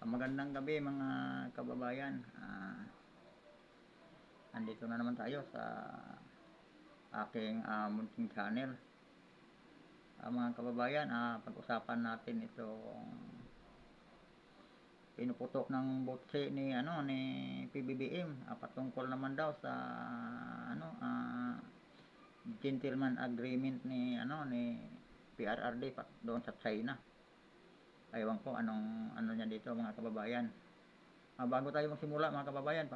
Magandang gabi mga kababayan. Andito na naman tayo sa aking munting channel. Mga kababayan, pag-usapan natin itong pinuputok ng butse ni PBBM, patungkol naman daw sa gentleman agreement ni PRRD doon sa China. Ewan ko anong niya dito mga kababayan. Bago tayo magsimula mga kababayan,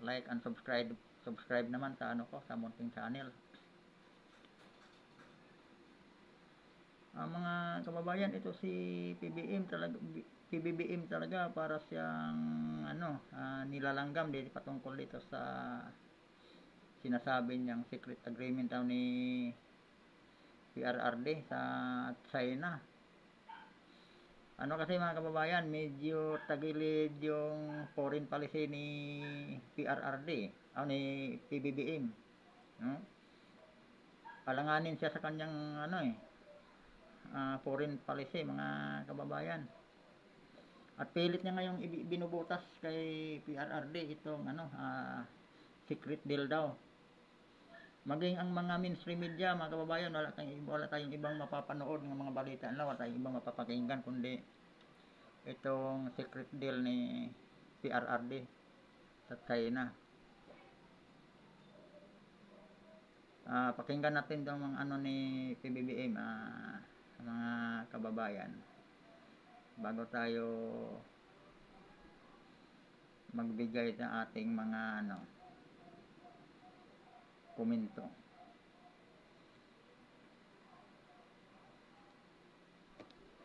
like and subscribe naman sa sa munting channel. Mga kababayan, ito si PBBM talaga para siyang nilalanggam dito patungkol dito sa sinasabi niyang secret agreement daw ni PRRD sa China. Kasi mga kababayan, medyo tagilid yung foreign policy ni PRRD, ni PBBM. Alanganin siya sa kanyang foreign policy mga kababayan. At pilit niya ngayong binubutas kay PRRD itong secret deal daw. Maging ang mga mainstream media mga kababayan, wala tayong ibang mapapanood ng mga balita, wala tayong ibang mapapakinggan kundi itong secret deal ni PRRD sa China. Pakinggan natin itong mga ni PBBM mga kababayan bago tayo magbigay ng ating mga komento.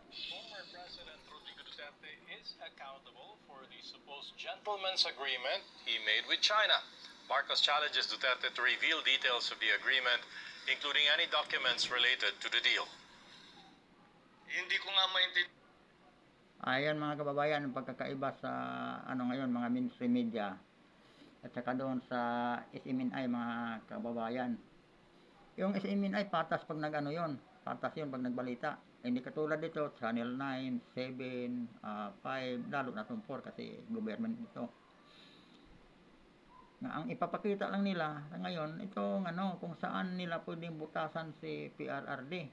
Former President Rodrigo Duterte is accountable for the supposed gentleman's agreement he made with China. Marcos challenges Duterte to reveal details of the agreement, including any documents related to the deal. Hindi ko nga maintindihan. Ayan mga kababayan, ang pagkakaiba sa ngayon mga mainstream media at saka doon sa SMNI mga kababayan. Yung SMNI patas pag patas yun pag nagbalita. Hindi katulad dito, Channel 9, 7, 5, lalo na 4 kasi government ito. Ang ipapakita lang nila ngayon, itong kung saan nila pwedeng butasan si PRRD.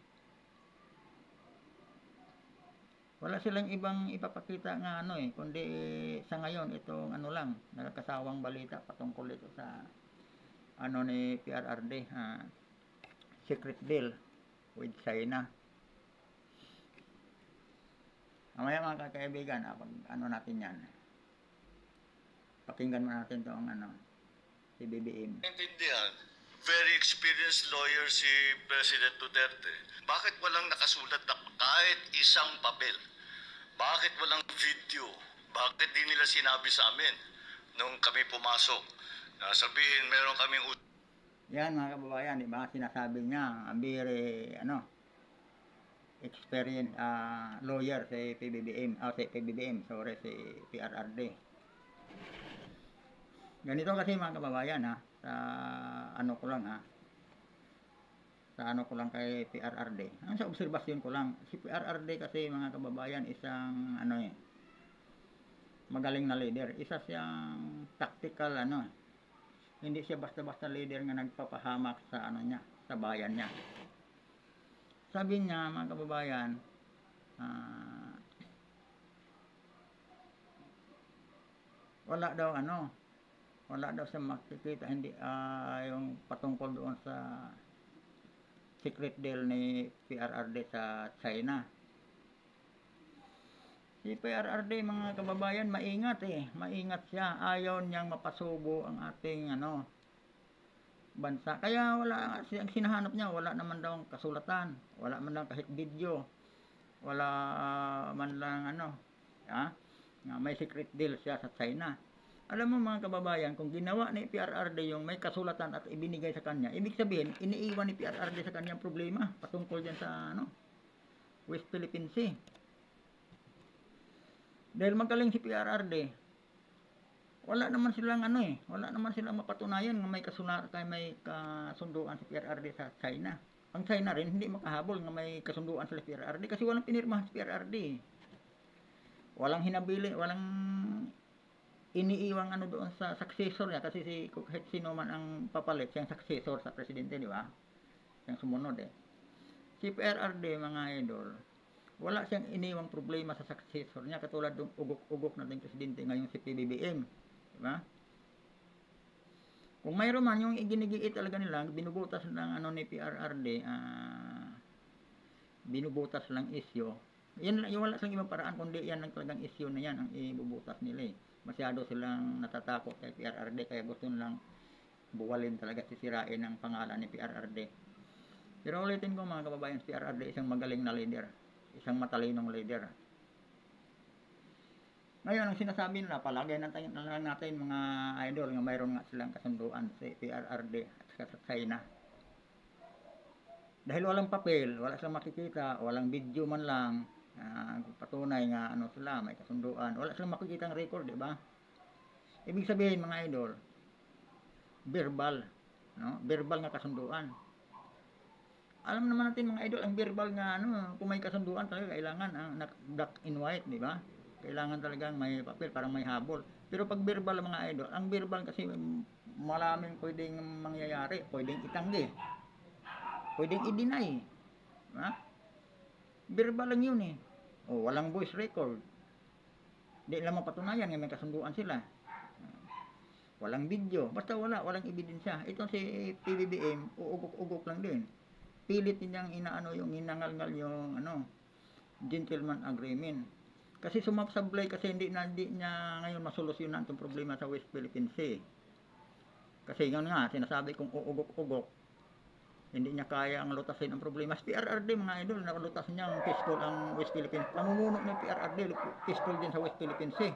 Wala silang ibang ipapakita nga kundi sa ngayon itong lang, nakakasawang balita patungkol ito sa ni PRRD, secret deal with China. Mamaya mga kaibigan, pag natin yan, pakinggan mo natin itong si BBM. Intindihan. Very experienced lawyer si President Duterte. Bakit walang nakasulat na kahit isang papel? Bakit walang video? Bakit di nila sinabi sa amin nung kami pumasok? Sabihin meron kaming yan mga kababayan, di ba? Sinasabi niya, very experienced lawyer si PBBM, si PRRD. Ganito kasi mga kababayan sa ko lang sa ko lang kay PRRD. Sa obserbasyon ko lang, si PRRD kasi mga kababayan isang magaling na leader. Isa siyang tactical hindi siya basta-basta leader nga nagpapahamak sa niya, sa bayan niya. Sabi niya mga kababayan, wala daw sa makikita hindi yung patungkol doon sa secret deal ni PRRD sa China. Si PRRD mga kababayan maingat siya, ayaw niyang mapasubo ang ating bansa. Kaya wala siyang sinahanap niya, wala naman daw kasulatan, wala man lang kahit video, wala man lang may secret deal siya sa China. Alam mo mga kababayan, kung ginawa ni PRRD yung may kasulatan at ibinigay sa kanya, ibig sabihin, iniiwan ni PRRD sa kanyang problema patungkol dyan sa West Philippine Sea. Dahil magaling si PRRD, wala naman silang wala naman silang mapatunayan na may kasunduan si PRRD sa China. Ang China rin hindi makahabol na may kasunduan sa PRRD kasi walang pinirmahan si PRRD. Walang hinabili, walang iniiwang ano doon sa successor niya kasi kahit sino man ang papalit, siyang successor sa presidente, di ba? Siyang sumunod eh. Si PRRD, mga idol, wala siyang iniwang problema sa successor niya katulad ng ugok-ugok nating presidente ngayon si PBBM, di ba? Kung mayroon man yung iginigiit talaga nila, binubutas lang ano ni PRRD, binubutas lang issue. Yan lang, wala silang ibang paraan kundi yan lang talagang issue na yan ang ibubutas nila eh. Masyado silang natatakot kay PRRD kaya gusto nilang buwalin talaga, sisirain ang pangalan ni PRRD. Pero ulitin ko mga kababayan, si PRRD isang magaling na leader, isang matalinong leader. Ngayon, ang sinasabi nila, palagay na lang natin mga idol nga mayroon nga silang kasunduan si PRRD at sa China. Dahil walang papel, wala silang makikita, walang video man lang, patunay nga ano sila, may kasunduan. Wala silang makikita ng record, di ba? Ibig sabihin mga idol, verbal, no? Verbal nga kasunduan. Alam naman natin mga idol, ang verbal nga ano, kung may kasunduan talaga kailangan black and white, di ba? Kailangan talagang may papel, parang may habol. Pero pag verbal mga idol, ang verbal kasi maraming pwedeng mangyayari, pwedeng itanggi, pwedeng i-deny. Ha? Verbal lang yun eh. O, walang voice record. Di lang mapatunayan nga may kasunduan sila. Walang video, basta walang ebidensya. Ito si PBBM, uugok-ugok lang din. Pilit niyang inaano yung hinangal-ngal yung ano, gentleman agreement. Kasi sumabsablay kasi hindi niya ngayon masolusyonan itong problema sa West Philippine Sea. Kasi yun nga, sinasabi kong uugok-ugok, hindi niya kaya ang lutasin ang problema. Si PRRD mga idol, nalutas niya ang peaceful ang West Philippine Sea. Pamumuno ng PRRD, peaceful din sa West Philippine Sea.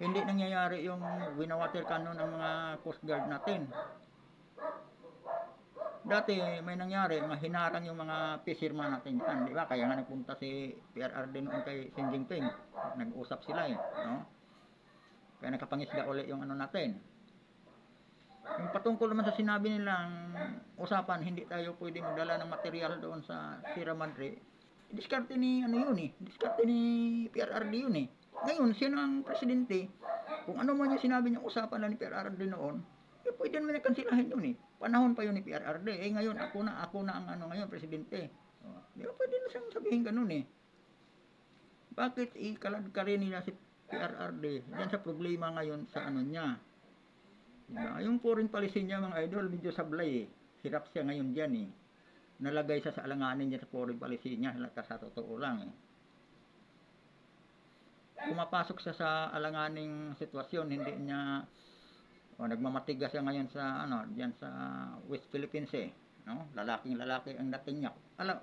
Hindi nangyayari yung winawater cannon ng mga Coast Guard natin. Dati may nangyari, hinarang yung mga fisherman natin yan, di ba? Kaya nga nagpunta si PRRD noon kay Xi Jinping. Nag-usap sila eh, no? Kaya nakapangisda ulit yung ano natin. Yung patungkol naman sa sinabi nilang usapan, hindi tayo pwede magdala ng material doon sa Sierra Madre. Diskarte ni ano yun eh, diskarte ni PRRD yun eh. Ngayon, siya ang presidente, kung ano man yung sinabi niyang usapan lang ni PRRD noon, eh pwede naman kansilahin yun eh. Panahon pa yun ni PRRD. Eh ngayon, ako na ang ano ngayon, presidente. Di ba pwede na siyang sabihin ganun eh. Bakit ikalad ka rin nila si PRRD yan sa problema ngayon sa ano niya? Diba? Yung foreign policy niya mga idol, medyo sablay eh. Hirap siya ngayon dyan eh. Nalagay siya sa alanganin niya sa foreign policy niya, sa totoo lang eh. Pumapasok siya sa alanganing sitwasyon, hindi niya nagmamatigas siya ngayon sa ano, diyan sa West Philippines eh, no? Lalaking-lalaki ang dating niya.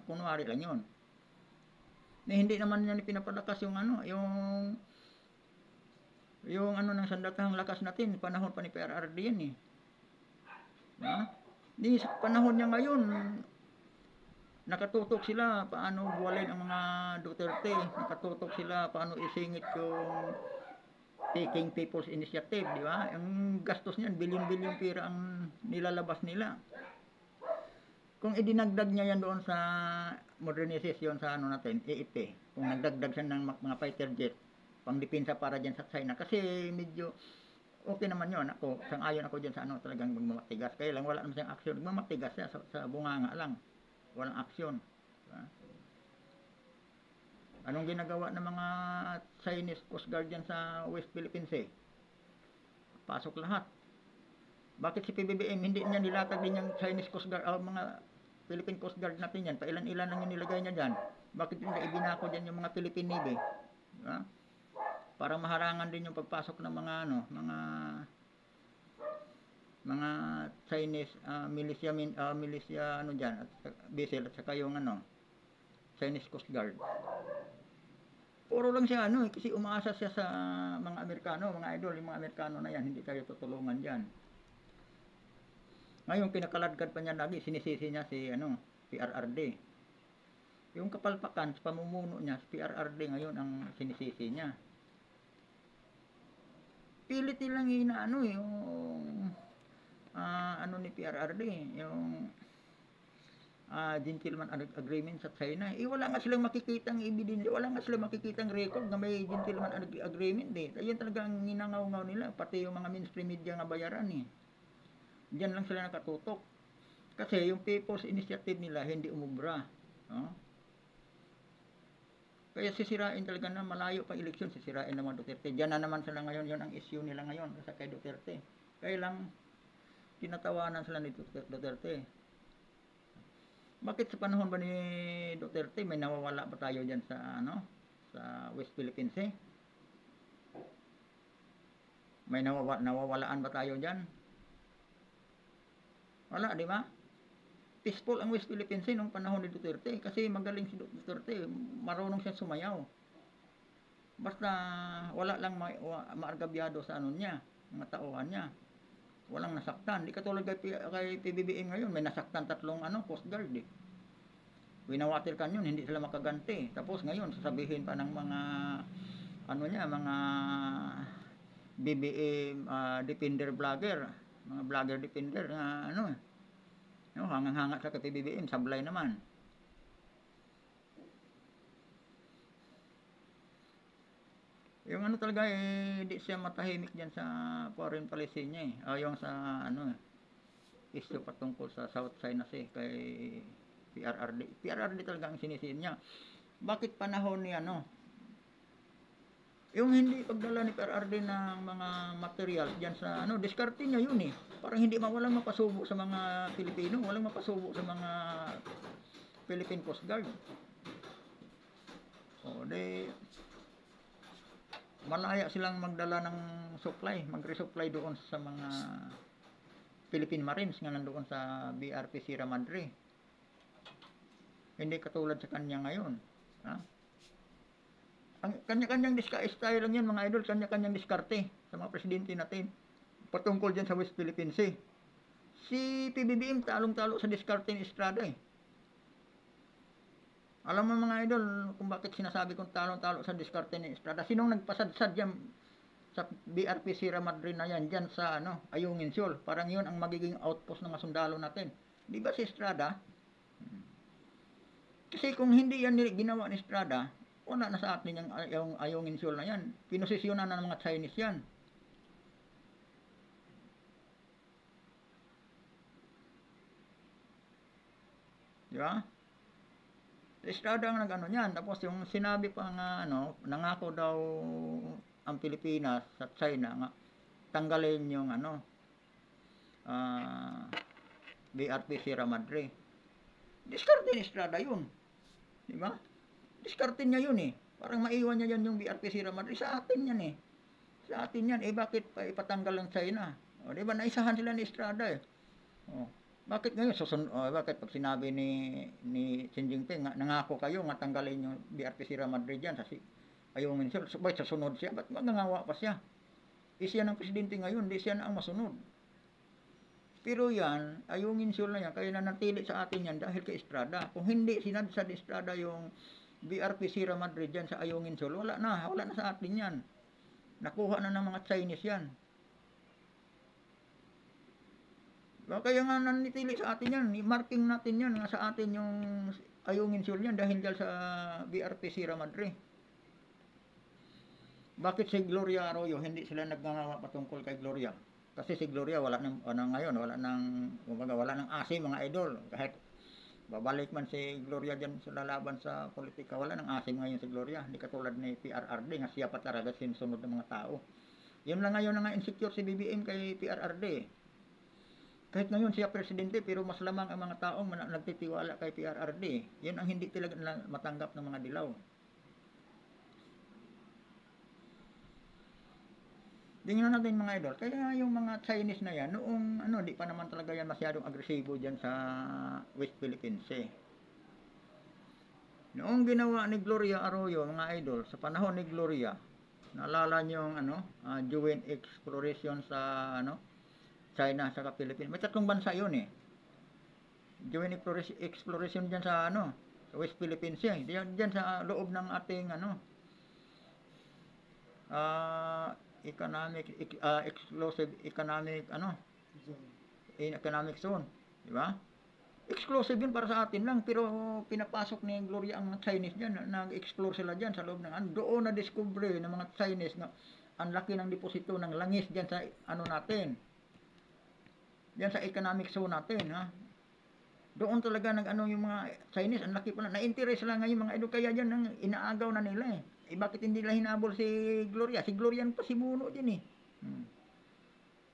Kunwari lang 'yon. Hindi naman niya pinapalakas yung ano, yung ano ng sandatahang lakas natin, panahon pa ni PRRD yan eh. Ha? Di sa panahon niya ngayon, nakatutok sila paano buwalin ang mga Duterte, nakatutok sila paano isingit yung Taking People's Initiative, di ba? Ang gastos niyan, bilyon-bilyon pera ang nilalabas nila. Kung idinagdag niya yan doon sa modernization sa ano natin, AFP, kung nagdagdag siya ng mga fighter jet, pang depensa para dyan sa China, kasi medyo okay naman yun. Sang-ayon ako dyan sa ano, talagang magmamatigas. Kaya lang, wala naman siyang action. Magmamatigas siya sa bunganga lang. Walang action. Diba? Anong ginagawa ng mga Chinese Coast Guard dyan sa West Philippine Sea? Pasok lahat. Bakit si PBBM hindi niya nilatag din yung Chinese Coast Guard, mga Philippine Coast Guard natin yan? Pailan-ilan lang yung nilagay niya dyan. Bakit hindi ibinako dyan yung mga Philippine Navy? Diba? Para maharangan din yung pagpasok ng mga ano, mga Chinese militia ano diyan at vessel at saka yung ano Chinese Coast Guard. Puro lang siya ano, kasi umaasa siya sa mga Amerikano, mga idol, yung mga Amerikano na yan, hindi tayo tutulungan diyan. Ngayon pinakaladkad pa niya lagi, sinisisi niya si ano, PRRD. Yung kapalpakan sa pamumuno niya, si PRRD ngayon ang sinisisi niya. Pilit nilang inaano yung ano ni PRRD, yung gentleman agreement sa China. Wala nga silang makikitang ebidensya, wala nga silang makikitang record na may gentleman agreement eh. Ayun talaga ang ninangaw-ngaw nila, pati yung mga mainstream media nga bayaran eh. Diyan lang sila nakatutok. Kasi yung People's Initiative nila hindi umubra. No? Kaya sisirain talaga na malayo pa eleksyon, sisirain ng mga Duterte. Diyan na naman sila ngayon, yun ang issue nila ngayon sa kay Duterte. Kaya lang, tinatawanan sila ni Duterte. Bakit sa panahon ba ni Duterte may nawawala ba tayo diyan sa sa West Philippines Sea? May nawawalaan ba tayo diyan? Wala, di ba? Peaceful ang West Philippines Sea nung panahon ni Duterte kasi magaling si Duterte, marunong siya sumayaw. Basta wala lang maargabyado sa niya, mga tauhan niya. Walang nasaktan. Di katulad kay PBBM ngayon, may nasaktan 3 Coast Guard eh. Winawaterkan yun, hindi sila makaganti. Tapos ngayon, sasabihin pa ng mga mga BBM defender vlogger, mga vlogger defender na hangang-hanga sa kay PBBM, sablay naman. Yung talaga hindi siya matahimik diyan sa foreign policy niya eh. Yung sa issue patungkol sa South China Sea kay PRRD. PRRD talaga ang sinisihin niya. Bakit panahon ni yung hindi pagdala ni PRRD ng mga materials diyan sa diskarte niya yun eh. Parang hindi walang mapasubo sa mga Pilipino, walang mapasubo sa mga Philippine Coast Guard. Malaya silang magdala ng supply, mag-resupply doon sa mga Philippine Marines nga nandoon sa BRP Sierra Madre. Hindi katulad sa kanya ngayon. Ha? Ang kanya-kanyang style lang yan mga idol, kanya-kanyang diskarte sa mga presidente natin. Patungkol dyan sa West Philippine Sea. Si PBBM talong-talo sa diskarte ni Estrada eh. Alam mo mga idol kung bakit sinasabi kong talong-talo sa diskarte ni Estrada. Sinong nagpasadsad yan sa BRP Sierra Madre na yan dyan sa Ayungin Shoal? Parang yun ang magiging outpost ng mga sundalo natin. Di ba si Estrada? Kasi kung hindi yan ginawa ni Estrada, wala na sa atin yung Ayungin Shoal na yan. Pinosisyonan na ng mga Chinese yan. Di ba? Estrada ang nag niyan. Tapos yung sinabi pa nga nangako daw ang Pilipinas sa China nga tanggalin yung BRP Sierra Madre. Diskarte ni Estrada yun. Di ba? Diskarte niya yun eh. Parang maiwan niya yan yung BRP Sierra Madre. Sa atin yan eh. Sa atin yan. Bakit pa ipatanggal ng China? Di ba? Naisahan sila ni Estrada eh. Bakit ngayon bakit pag sinabi ni Xi Jinping nangako kayo nga tanggalin yung BRP Sierra Madre diyan sa Ayungin Shoal, sa sunod siya, ba't magngangawa pa siya? Siya ng presidente ngayon, di siya na ang masunod. Pero yan, Ayungin Shoal na yan, kaya nanatili sa atin yan dahil kay Estrada. Kung hindi sinadsad Estrada yung BRP Sierra Madre diyan sa Ayungin Shoal, wala na sa atin yan. Nakuha na ng mga Chinese yan. Kaya nga nanitili sa atin yan, marking natin yan nga sa atin yung Ayungin Shoal yan dahil dyan sa BRP Sierra Madre. Bakit si Gloria Arroyo hindi sila nagngangawa patungkol kay Gloria? Kasi si Gloria wala nang ngayon, wala nang asim mga idol. Kahit babalik man si Gloria dyan sa lalaban sa politika, wala nang asim ngayon si Gloria. Hindi katulad ni PRRD nga siya pa talaga sinusunod ng mga tao. Yun lang ngayon na insecure si BBM kay PRRD. Kahit ngayon siya presidente pero mas lamang ang mga taong nagtitiwala kay PRRD. Yun ang hindi talaga matanggap ng mga dilaw. Tingnan natin mga idol. Kaya yung mga Chinese na yan, noong di pa naman talaga yan masyadong agresibo dyan sa West Philippines Sea. Noong ginawa ni Gloria Arroyo, mga idol, sa panahon ni Gloria, naalala niyo yung joint exploration sa China sa Philippines. May 3 bansa yun eh. Joint exploration dyan sa sa West Philippines Sea. Dyan sa loob ng ating exclusive economic economic zone, di ba? Exclusive yun para sa atin lang, pero pinapasok ni Gloria ang mga Chinese dyan, nag-explore sila dyan sa loob ng ano, doon na-discover ng mga Chinese na ang laki ng deposito ng langis dyan sa ano natin, dyan sa economic zone natin, ha. Doon talaga nag-ano yung mga Chinese, ang laki pala, na-interest lang ngayon mga idol, kaya dyan ang inaagaw na nila eh. Bakit hindi nila hinabol si Gloria? Si Gloria ang pasimuno dyan eh.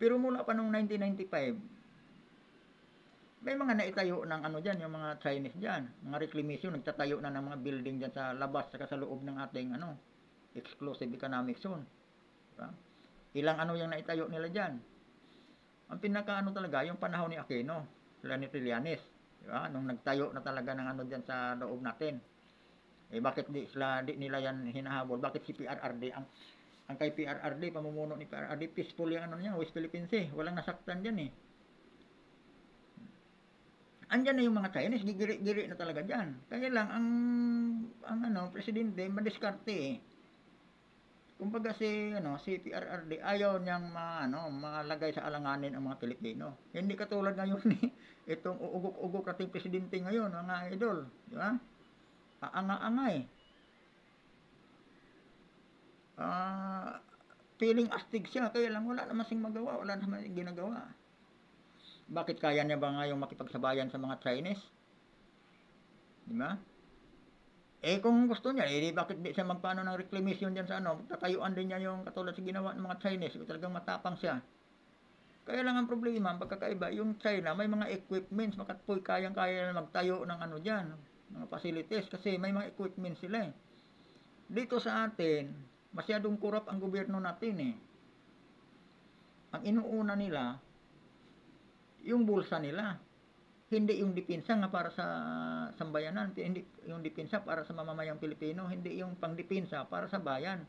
Pero mula pa noong 1995, may mga naitayo ng ano dyan, yung mga Chinese dyan, mga reclamation, nagtatayo na ng mga building dyan sa labas, saka sa loob ng ating ano, exclusive economic zone. Diba? Ilang ano yung naitayo nila dyan. Ang pinaka ano talaga, yung panahon ni Aquino, sila ni Trillanes, diba? Nung nagtayo na talaga ng ano dyan sa loob natin. Bakit di nila yan hinahabol? Bakit si PRRD, ang kay PRRD, pamumuno ni PRRD, peaceful yung ano niya, West Philippines eh, walang nasaktan dyan eh. Andyan na yung mga Chinese, gigiri-giri na talaga dyan. Kaya lang, ang ano, presidente, madiskarte eh. Kumbaga si PRRD, ayaw niyang malagay sa alanganin ang mga Pilipino. Hindi katulad ngayon ni itong uugok-ugok nating presidente ngayon, mga idol. Di ba? Aanga-angay. Feeling astig siya, kaya lang wala naman sing magawa, wala naman ginagawa. Bakit kaya niya ba ngayong makipagsabayan sa mga Chinese? Di ba? Kung gusto niya, bakit di siya magpaano ng reclamation dyan sa ano? Tatayuan din niya yung katulad sa ginawa ng mga Chinese. Talagang matapang siya. Kaya lang ang problema, ang pagkakaiba, yung China, may mga equipments, kayang-kaya na magtayo ng ano dyan, mga facilities, kasi may mga equipments sila eh. Dito sa atin, masyadong kurap ang gobyerno natin eh. Ang inuuna nila, yung bulsa nila, hindi yung depensa nga para sa sambayanan, hindi yung depensa para sa mamamayang Pilipino, hindi yung pangdepensa para sa bayan.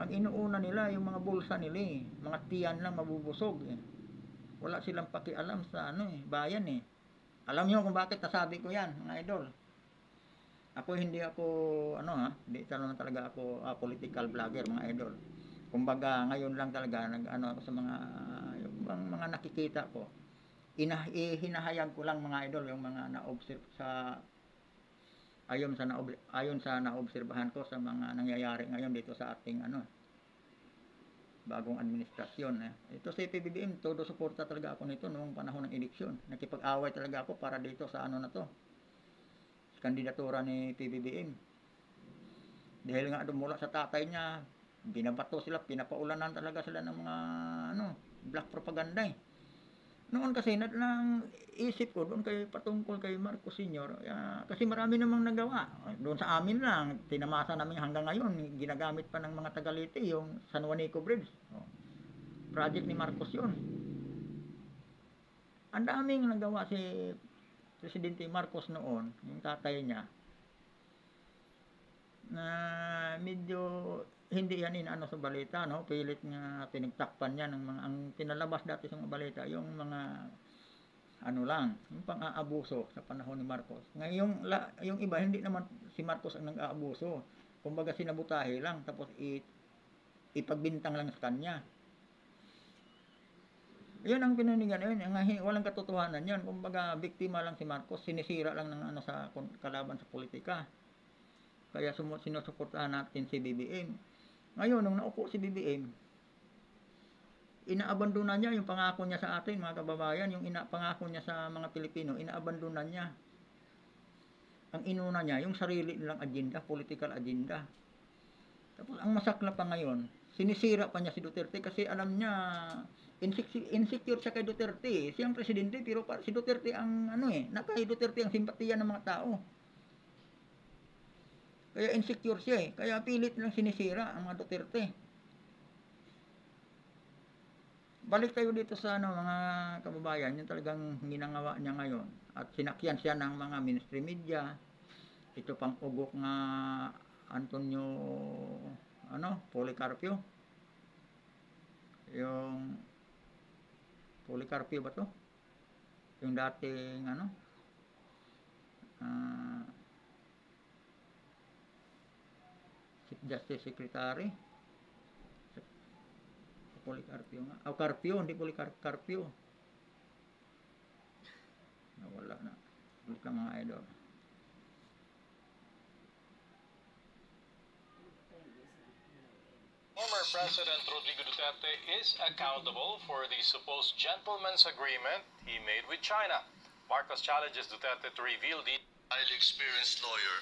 Ang inuuna nila yung mga bulsa nila eh, mga tiyan lang mabubusog eh. Wala silang pakialam sa ano eh, bayan eh. Alam niyo kung bakit nasabi ko yan, mga idol. Hindi ako hindi talaga ako political vlogger, mga idol. Kumbaga ngayon lang talaga nag-ano ako sa yung mga nakikita ko. Hinahayag ko lang, mga idol, yung mga na-observe sa ayon sa naobserbahan ko sa mga nangyayari ngayon dito sa ating bagong administrasyon eh. Ito si PBBM, todo suporta talaga ako nito noong panahon ng eleksyon. Nakipag-away talaga ako para dito sa na to, kandidatura ni PBBM. Dahil nga mula sa tatay niya, binabato sila, pinapaulanan talaga sila ng mga black propaganda eh. Noon kasi nang isip ko doon patungkol kay Marcos Sr. Kasi marami namang nagawa. Doon sa amin lang, tinamasa namin hanggang ngayon, ginagamit pa ng mga Tagalite yung San Juanico Bridge. Project ni Marcos yun. Ang daming nagawa si Presidente Marcos noon, yung tatay niya, na medyo hindi yan inaano sa balita, no? Pilit nga pinagtakpan niya ng mga, ang pinalabas dati sa mga balita, yung mga yung pang-aabuso sa panahon ni Marcos. Ngayon, yung iba, hindi naman si Marcos ang nag-aabuso. Kumbaga sinabutahe lang, tapos ipagbintang lang sa kanya. Yun ang pinanigan yun, walang katotohanan yun. Kumbaga, biktima lang si Marcos, sinisira lang ng sa kalaban sa politika. Kaya sinusuportahan natin si BBM. Ngayon, nung naupo si BBM, inaabandona niya yung pangako niya sa atin, mga kababayan, yung pangako niya sa mga Pilipino, inaabandona niya. Ang inuna niya, yung sarili nilang agenda, political agenda. Tapos, ang masakla pa ngayon, sinisira pa niya si Duterte kasi alam niya, insecure siya kay Duterte. Siyang presidente, pero si Duterte ang kay Duterte ang simpatiya ng mga tao. Kaya insecure siya eh. Kaya pilit lang sinisira ang mga Duterte. Balik tayo dito sa mga kababayan, yung talagang ginagawa niya ngayon. At sinakyan siya ng mga mainstream media. Ito pang ugok nga Antonio Policarpio. Yung Policarpio ba to? Yung dating Chief Justice Secretary. Policarpio nga. Carpio, hindi Policarpio. Nawala na. Look lang mga idol. Former President Rodrigo Duterte is accountable for the supposed gentleman's agreement he made with China. Marcos challenges Duterte to reveal the Highly experienced lawyer,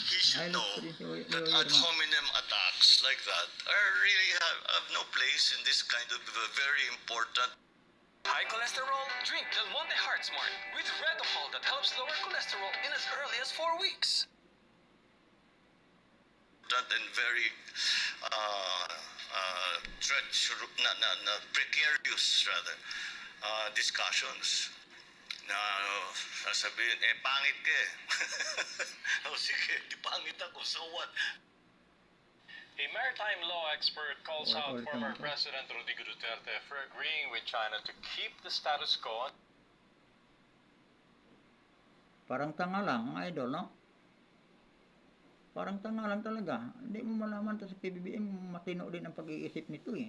he should Highly know experienced that lawyer ad nga. hominem attacks like that are really have no place in this kind of very important High cholesterol? Drink Del Monte Heart Smart with Redoxol that helps lower cholesterol in as early as 4 weeks. and very precarious rather discussions na sasabihin, pangit ka eh. O sige, di pangit ako, so what? A maritime law expert calls out Or- former President Rodrigo Duterte for agreeing with China to keep the status quo. Parang tanga lang, mga idol, no? Parang tanga lang talaga. Hindi mo malaman to sa PBBM, matino din ang pag-iisip nito eh.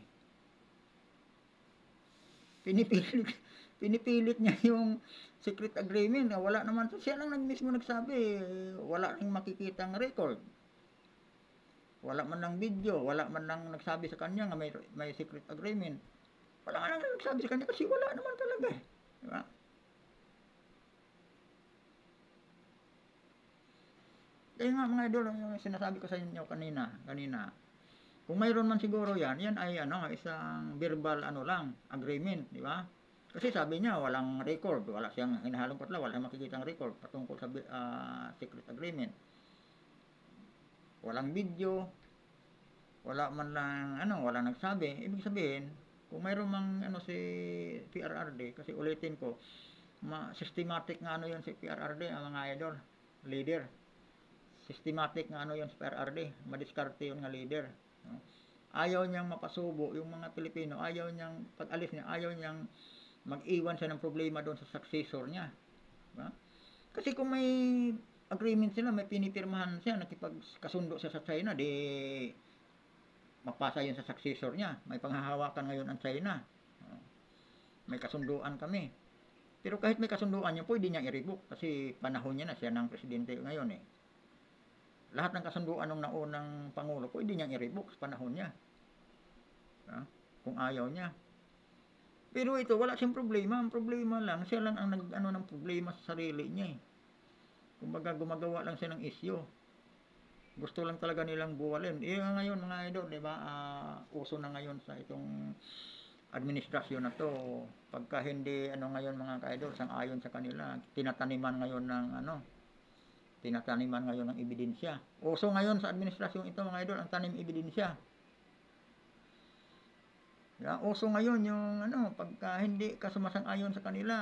Pinipilit niya yung secret agreement. Wala naman, siya lang mismo nagsabi, wala ring makikitang record. Wala man ng video, wala man lang nagsabi sa kanya nga may secret agreement. Wala nga lang nagsabi sa kanya kasi wala naman talaga eh. Diba? Kaya nga mga idol, yung sinasabi ko sa inyo kanina. Kung mayroon man siguro yan ay isang verbal agreement, di ba? Kasi sabi niya walang record, wala siyang hinahalong patla, wala siyang makikitang record patungkol sa secret agreement. Walang video, wala man lang wala nagsabi. Ibig sabihin, kung mayroon mang si PRRD, kasi ulitin ko, systematic nga yan si PRRD, ang mga idol, leader. Systematic nga yun sa PRRD, madiskarte yun nga leader. No? Ayaw niyang mapasubo yung mga Pilipino, ayaw niyang pag-alis niya, ayaw niyang mag-iwan siya ng problema doon sa successor niya. Diba? Kasi kung may agreement sila, may pinipirmahan siya, nakipagkasundo siya sa China, di mapasa yun sa successor niya. May panghahawakan ngayon ang China. May kasunduan kami. Pero kahit may kasunduan niya, pwede niya i-revoke kasi panahon niya na siya ng presidente ngayon eh. Lahat ng kasunduan ng naunang pangulo, pwede niyang i-revoke sa panahon niya. Kung ayaw niya. Pero ito, wala siyang problema. Ang problema lang, siya lang ang ng problema sa sarili niya eh. Kumbaga, gumagawa lang siya ng issue. Gusto lang talaga nilang buwalin. Ngayon mga idol, di ba, uso na ngayon sa itong administrasyon na to. Pagka hindi, ngayon mga ka-idol, sang-ayon sa kanila, tinataniman ngayon ng ebidensya. Uso ngayon sa administrasyon ito mga idol, ang tanim ebidensya. Uso ngayon yung pagka hindi ka sumasang-ayon sa kanila,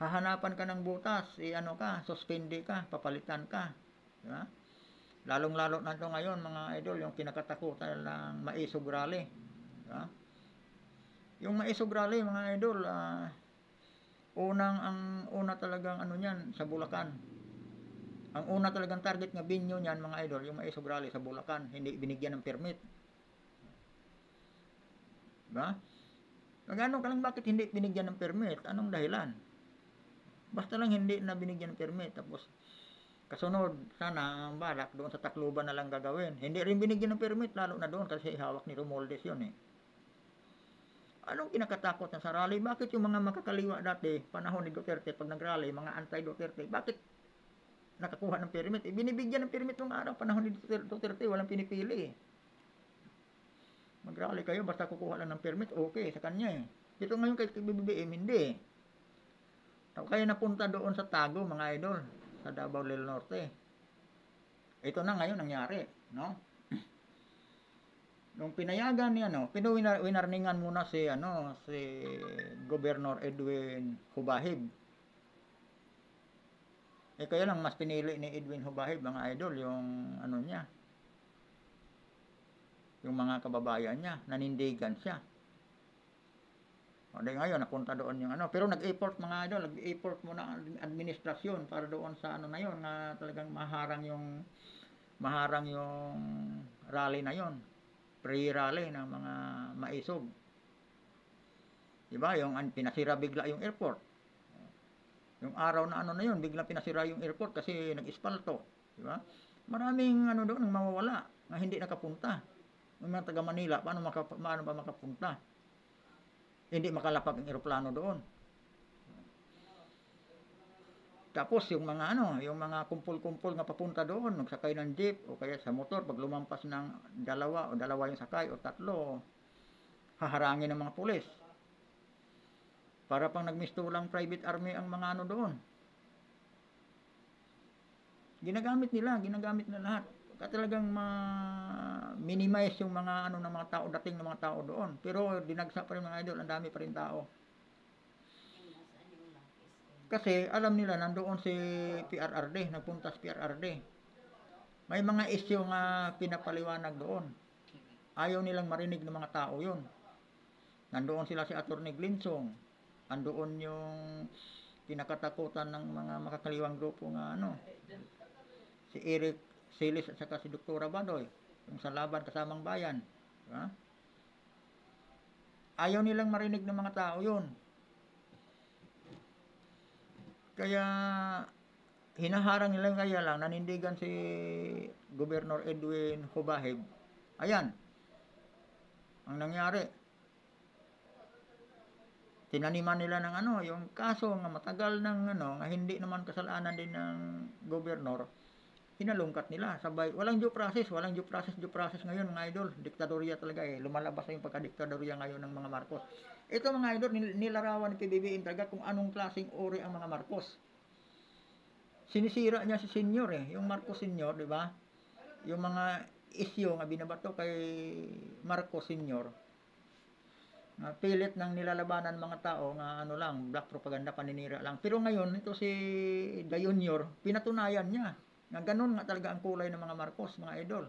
hahanapan ka ng butas, suspende ka, papalitan ka. Diba? Lalong-lalo na ito ngayon mga idol, yung kinakatakutan ng Maisog Rally. Diba? Yung Maisog Rally mga idol, ang una talagang niyan sa Bulacan. Ang una talagang target nga binyo niyan mga idol, yung Maisog Rally sa Bulacan, hindi binigyan ng permit. Diba? Nagano ka lang bakit hindi binigyan ng permit? Anong dahilan? Basta lang hindi na binigyan ng permit. Tapos, kasunod, sana ang balak doon sa Tacloban na lang gagawin. Hindi rin binigyan ng permit, lalo na doon kasi hawak ni Romualdez yun eh. Anong kinakatakot na sa rally? Bakit yung mga makakaliwa dati, panahon ni Duterte, pag nag-rally, mga anti-Duterte, bakit nakakuha ng permit? Binibigyan ng permit nung araw, panahon ni Duterte, walang pinipili eh. Mag-rally kayo, basta kukuha lang ng permit, okay, sa kanya eh. Dito ngayon kay BBM, hindi. Kaya napunta doon sa Tago, mga idol, sa Davao del Norte. Ito na ngayon nangyari, no? Nung pinayagan niya, winarningan muna si Governor Edwin Hubahib. Kaya lang mas pinili ni Edwin Hubahib, mga idol, yung niya, yung mga kababayan niya, nanindigan siya. Dahil ngayon, napunta doon yung pero nag-effort mga idol, nag-effort muna ang administrasyon para doon sa na yun, na talagang maharang yung rally na yun, pre-rally ng mga Maisog. Diba? Yung pinasira bigla yung airport. Yung araw na ano na yun, biglang pinasira yung airport kasi nag-ispalto. Di ba? Maraming ano doon ang mawawala na hindi nakapunta. Yung mga taga Manila, paano ba makapunta? Hindi makalapag ang eroplano doon. Tapos yung mga yung mga kumpul-kumpul nga papunta doon, nagsakay ng jeep o kaya sa motor, pag lumampas ng dalawa yung sakay o tatlo, haharangin ng mga pulis. Para pang nagmistulang private army ang mga doon. Ginagamit nila lahat. Kaya talagang minimize yung mga ng mga tao, dating ng mga tao doon. Pero dinagsa pa rin mga idol, ang dami pa rin tao. Kasi alam nila nandoon si PRRD, nagpunta si PRRD. May mga issue nga pinapaliwanag doon. Ayaw nilang marinig ng mga tao yun. Nandoon sila si Atty. Glinsong. Nandoon yung kinakatakutan ng mga makakaliwang grupo nga si Eric Silis at saka si Dr. Badoy, yung sa laban kasamang bayan. Diba? Ayaw nilang marinig ng mga tao yun. Kaya hinaharang nila kaya lang nanindigan si Governor Edwin Hubahib. Ayan. Ang nangyari. Tinaniman nila ng yung kaso nga matagal ng nga hindi naman kasalanan din ng gobernador. Hinalungkat nila. Sabay, walang due process ngayon mga idol. Diktadorya talaga Lumalabas na yung pagka-diktadorya ngayon ng mga Marcos. Ito mga idol, nilarawan ni PBBM talaga kung anong klaseng uri ang mga Marcos. Sinisira niya si Senior yung Marcos Senior, di ba? Yung mga issue nga binabato kay Marcos Senior. Pilit ng nilalabanan mga tao nga lang, black propaganda, paninira lang. Pero ngayon, ito si The Junior, pinatunayan niya. Nga ganun nga talaga ang kulay ng mga Marcos, mga idol.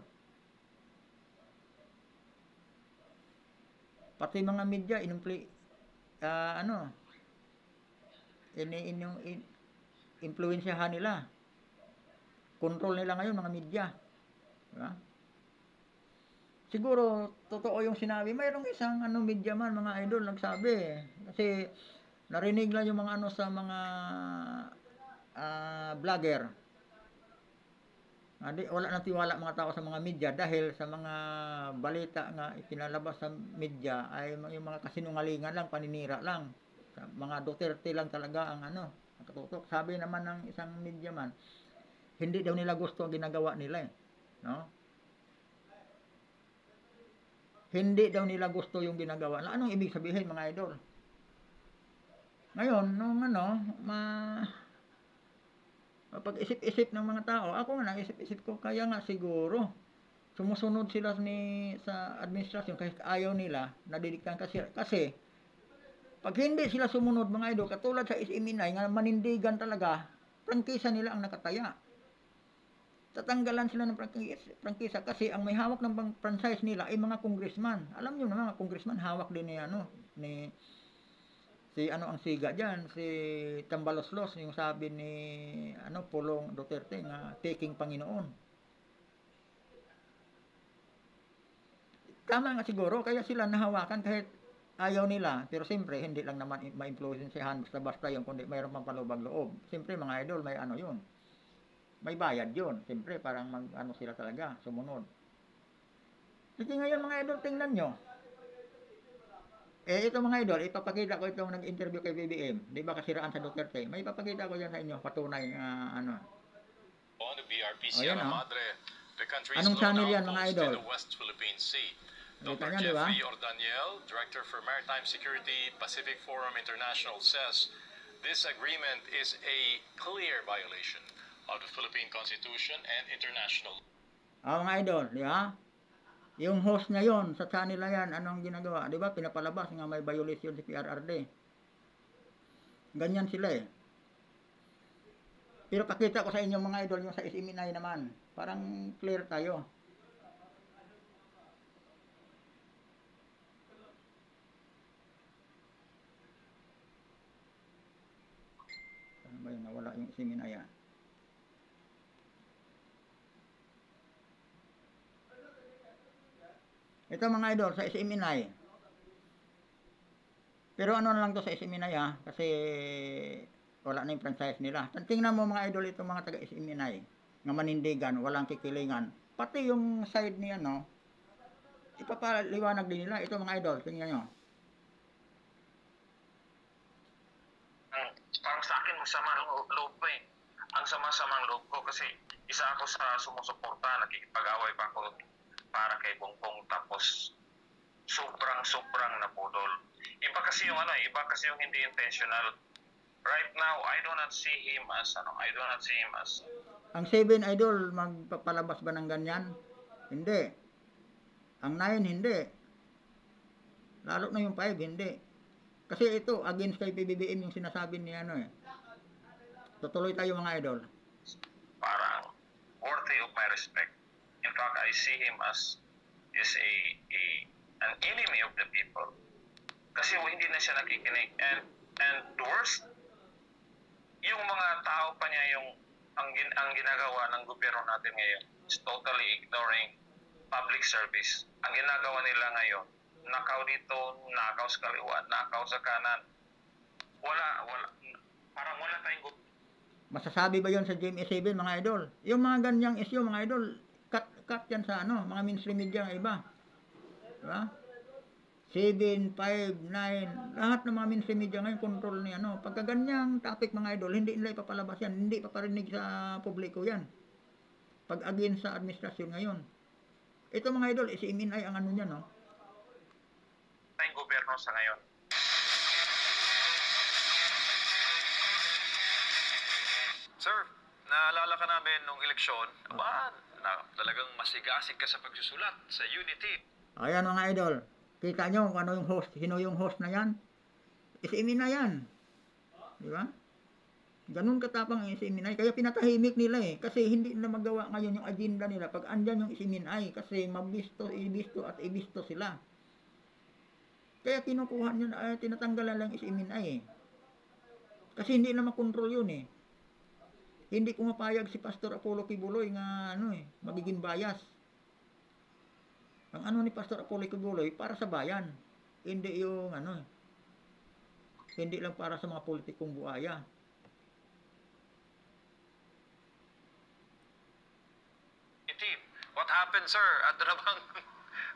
Pati mga media, influensyahan nila. Control nila ngayon mga media. Diba? Siguro, totoo yung sinabi. Mayroong isang media man, mga idol, nagsabi. Kasi, narinig lang yung mga sa mga vlogger. Wala nang tiwala mga tao sa mga media dahil sa mga balita nga ipinalabas sa media ay yung mga kasinungalingan lang, paninira lang. Mga Duterte lang talaga ang nakatutok. Sabi naman ng isang media man, hindi daw nila gusto ang ginagawa nila no? Hindi daw nila gusto yung ginagawa. Anong ibig sabihin mga idol? Ngayon, nung pag-isip-isip ng mga tao, ako nga naisip-isip ko, kaya nga siguro sumusunod sila sa administrasyon kahit ayaw nila, nadidiktahan kasi pag hindi sila sumunod mga idol, katulad sa SMNI nga manindigan talaga, prangkisa nila ang nakataya. Tatanggalan sila ng prangkisa kasi ang may hawak ng franchise nila ay mga congressman. Alam niyo na mga congressman hawak din ni si ang siga diyan, si Tambaloslos, yung sabi ni Pulong Duterte nga taking Panginoon. Tama nga siguro kaya sila nahawakan kahit ayaw nila, pero siyempre hindi lang naman ma-influensyahan basta-basta yung kundi mayroon pang palubag loob. Siyempre mga idol, may yun. May bayad yun. Siyempre parang sila talaga sumunod. Sige ngayon mga idol, tingnan nyo. Ito mga idol, ipapakita ko itong nag-interview kay BBM. Di ba kasiraan sa Duterte? May ipapakita ko yan sa inyo, patunay On the BRP Ayan, Sierra Madre, the country's anong channel yan mga outpost idol? in the West Philippine Sea. Kita Dr. nyo, di ba? Jeffrey Ordaniel, Director for Maritime Security, Pacific Forum International, says this agreement is a clear violation of the Philippine Constitution and international. Mga idol, di ba? Yung host na yon sa channel na yan, anong ginagawa? Di ba? Pinapalabas nga may violation si PRRD. Ganyan sila Pero pakita ko sa inyo mga idol, yung sa SMNI naman. Parang clear tayo. Saan ba yung nawala yung SMNI yan? Ito mga idol, sa SMNI. Pero lang to sa SMNI kasi Wala na yung franchise nila. Tingnan mo mga idol, itong mga taga-SMNI, nga manindigan, walang kikilingan. Pati yung side niya, no, ipapaliwanag din nila. Ito mga idol, tingnan nyo. Parang sa akin, masama ng loob ko eh. Ang sama-samang loob ko kasi isa ako sa sumusuporta, nakikipag-away pa ako para kay Bongbong, tapos sobrang napudol. Iba kasi yung hindi intentional. Right now, I do not see him as Ang 7 idol, magpapalabas ba ng ganyan? Hindi. Ang 9, hindi. Lalo na yung 5, hindi. Kasi ito, against kay PBBM yung sinasabi ni ano eh. Tutuloy tayo mga idol. parang worthy of my respect. In fact, I see him as an enemy of the people. Kasi hindi na siya nakikinig. And the worst, yung mga tao pa niya, ang ginagawa ng gobyerno natin ngayon is totally ignoring public service. Ang ginagawa nila ngayon, nakaw dito, nakaw sa kaliwa, nakaw sa kanan. Parang wala tayong Masasabi ba yon sa GMA7 mga idol? Yung mga ganyang issue mga idol, cut yan sa ano, mga mainstream media ng iba. Diba? 7, 5, 9, lahat ng mga mainstream media ngayon control ni ano. Pagka ganyang topic mga idol, hindi nila ipapalabas yan, hindi paparinig sa publiko yan. Pag against sa administrasyon ngayon. Ito mga idol, SMNI ang ano niya, no? tayong gobyerno sa ngayon. Sir, naalala ka namin nung eleksyon, talagang masigasig ka sa pagsusulat sa Unity. Ayan mga idol, kita nyo kung ano yung host, sino yung host na yan? SMNI yan. Di ba? Ganun katapang ang SMNI. Kaya pinatahimik nila eh. Kasi hindi nila magawa ngayon yung agenda nila. Pag andyan yung SMNI, kasi mabisto, ibisto sila. Kaya kinukuha nyo, tinatanggalan lang SMNI eh. Kasi hindi na makontrol yun eh. Hindi ko mapayag si Pastor Apollo Kibuloy nga magiging bias. Ang ano ni Pastor Apollo Kibuloy para sa bayan. Hindi yung hindi lang para sa mga politikong buaya. Team, what happened, sir? Ano na bang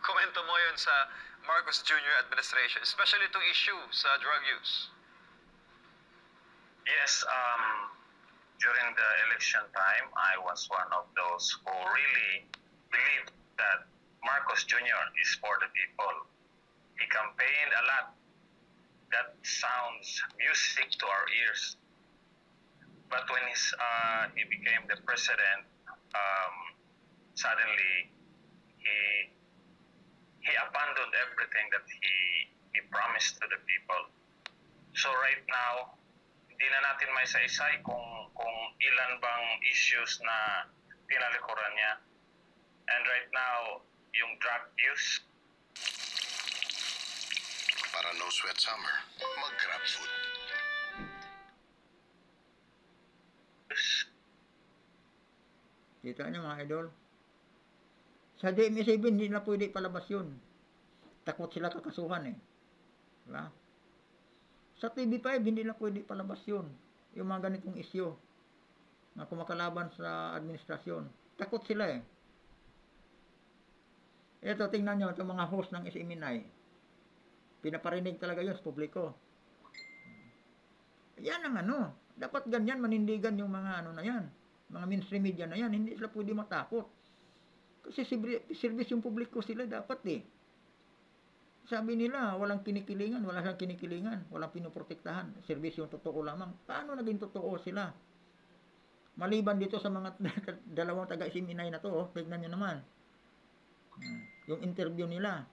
komento mo yun sa Marcos Jr. administration, especially itong issue sa drug use? Yes, during the election time, I was one of those who really believed that Marcos Jr. is for the people. He campaigned a lot. That sounds music to our ears. But when he became the president, suddenly he abandoned everything that he promised to the people. So right now, hindi na natin may isa-isay kung ilan bang issues na tinalikuran niya. And right now, yung drug use. Para no sweat summer, mag-grab food. Kita nyo mga idol. Sa DMA7 hindi na pwede palabas yun. Takot sila kakasuhan eh. Diba? Sa TV5 hindi na pwede palabas yun. Yung mga ganitong issue na kumakalaban sa administrasyon. Takot sila eh. Ito, tingnan nyo itong mga host ng SMNI. Pinaparinig talaga yun sa publiko. Yan ang dapat ganyan manindigan yung mga na yan. Mga mainstream media na yan. Hindi sila pwede matakot. Kasi service yung publiko sila dapat eh. Sabi nila, walang kinikilingan, walang pinoprotektahan. Service yung totoo lamang. Paano naging totoo sila? Maliban dito sa mga dalawang taga-SMNI na to, tignan nyo naman. Yung interview nila.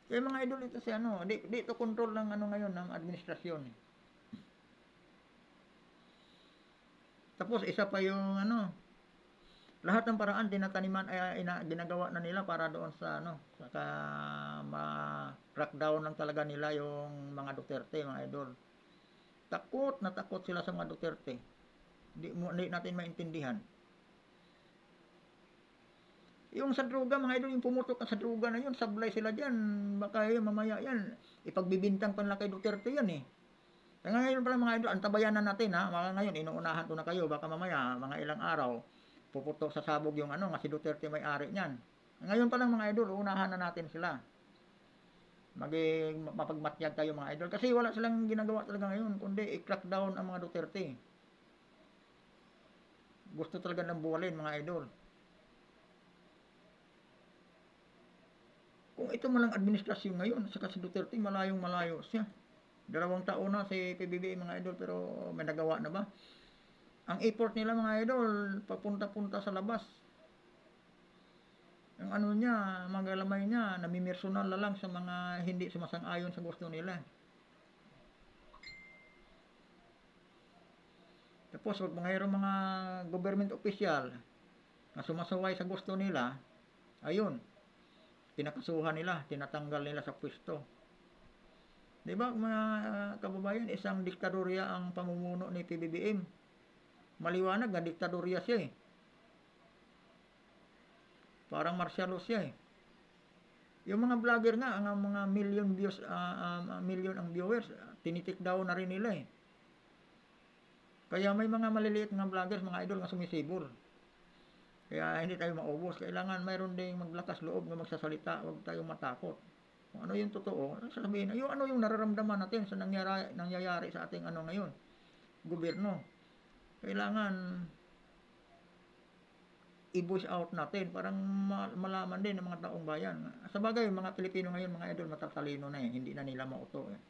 Kaya mga idol ito si dito control ng ngayon ng administrasyon. Tapos isa pa yung lahat ng paraan tinataniman ay ginagawa na nila para doon sa saka ma-crackdown lang talaga nila yung mga Duterte, mga idol. Takot na takot sila sa mga Duterte. Hindi natin maintindihan. Yung sa droga, mga idol, yung pumutok sa droga na yun, sablay sila dyan. Baka yun, mamaya yan, ipagbibintang pa nila kay Duterte yan eh. Kaya ngayon pala mga idol, antabayan na natin ha. Mga ngayon, inuunahan ko na kayo. Baka mamaya, mga ilang araw, puputok sa sabog yung ano, nga si Duterte may-ari niyan. Ngayon pa lang mga idol, uunahan na natin sila. Mapagmatyag tayo mga idol. Kasi wala silang ginagawa talaga ngayon, kundi i-crack down ang mga Duterte. Gusto talaga ng buwalin mga idol. Kung ito malang administrasyon ngayon, saka si Duterte, malayong malayo siya. 2 taon na si PBBM mga idol, pero may nagawa na ba? Ang effort nila mga idol, papunta-punta sa labas. Ang ano niya, magalamay niya, namimersonal na lang sa mga hindi sumasang-ayon sa gusto nila. Tapos, wag mayroong mga government official na sumasaway sa gusto nila, ayun, pinakasuhan nila, tinatanggal nila sa pwesto. Di ba mga kababayan, isang diktadorya ang pamumuno ni PBBM. Maliwanag na diktadorya siya eh. Parang martial law siya eh. Yung mga vlogger nga, ang mga million views, million ang viewers, tinitik down na rin nila eh. Kaya may mga maliliit na vloggers, mga idol nga sumisibol. Kaya hindi tayo maubos. Kailangan mayroon ding maglakas loob na magsasalita. Huwag tayong matakot. Kung ano yung totoo, sasabihin, yung ano yung nararamdaman natin sa nangyayari sa ating ano ngayon, gobyerno. Kailangan i-voice out natin. Parang malaman din ng mga taong bayan. Sa bagay, mga Pilipino ngayon, mga idol, matatalino na eh. Hindi na nila mauto eh.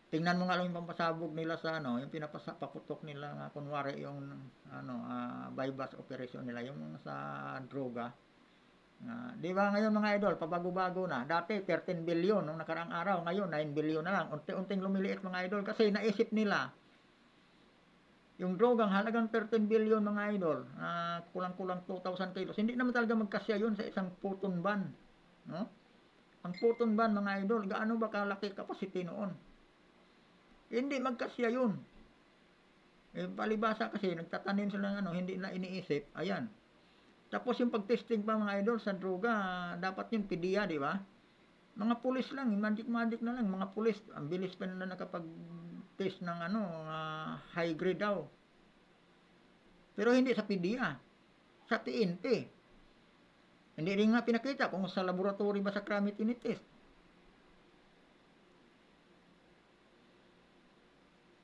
Tingnan mo nga lang yung pampasabog nila sa ano, yung paputok nila nga kunwari yung ano, bypass operation nila, yung sa droga. Di ba ngayon mga idol, pabago-bago na. Dati 13 billion nung nakaraang araw, ngayon 9 billion na lang. Unti-unting lumiliit mga idol kasi naisip nila yung drogang halagang 13 billion mga idol, kulang-kulang 2,000 kilos. Hindi naman talaga magkasya yun sa isang puton van, no? Ang puton van mga idol, gaano ba kalaki capacity noon? Hindi magkasya yun. Eh, palibasa kasi, nagtatanim sila ng ano, hindi na iniisip. Ayan. Tapos yung pag-testing pa mga idol sa droga, dapat yun PDEA, di ba? Mga pulis lang, magic-magic na lang. Mga pulis, ang bilis pa na nakapag-test ng ano, high grade daw. Pero hindi sa PDEA. Sa TNT. Hindi rin nga pinakita kung sa laboratory ba sa Krami tinitest.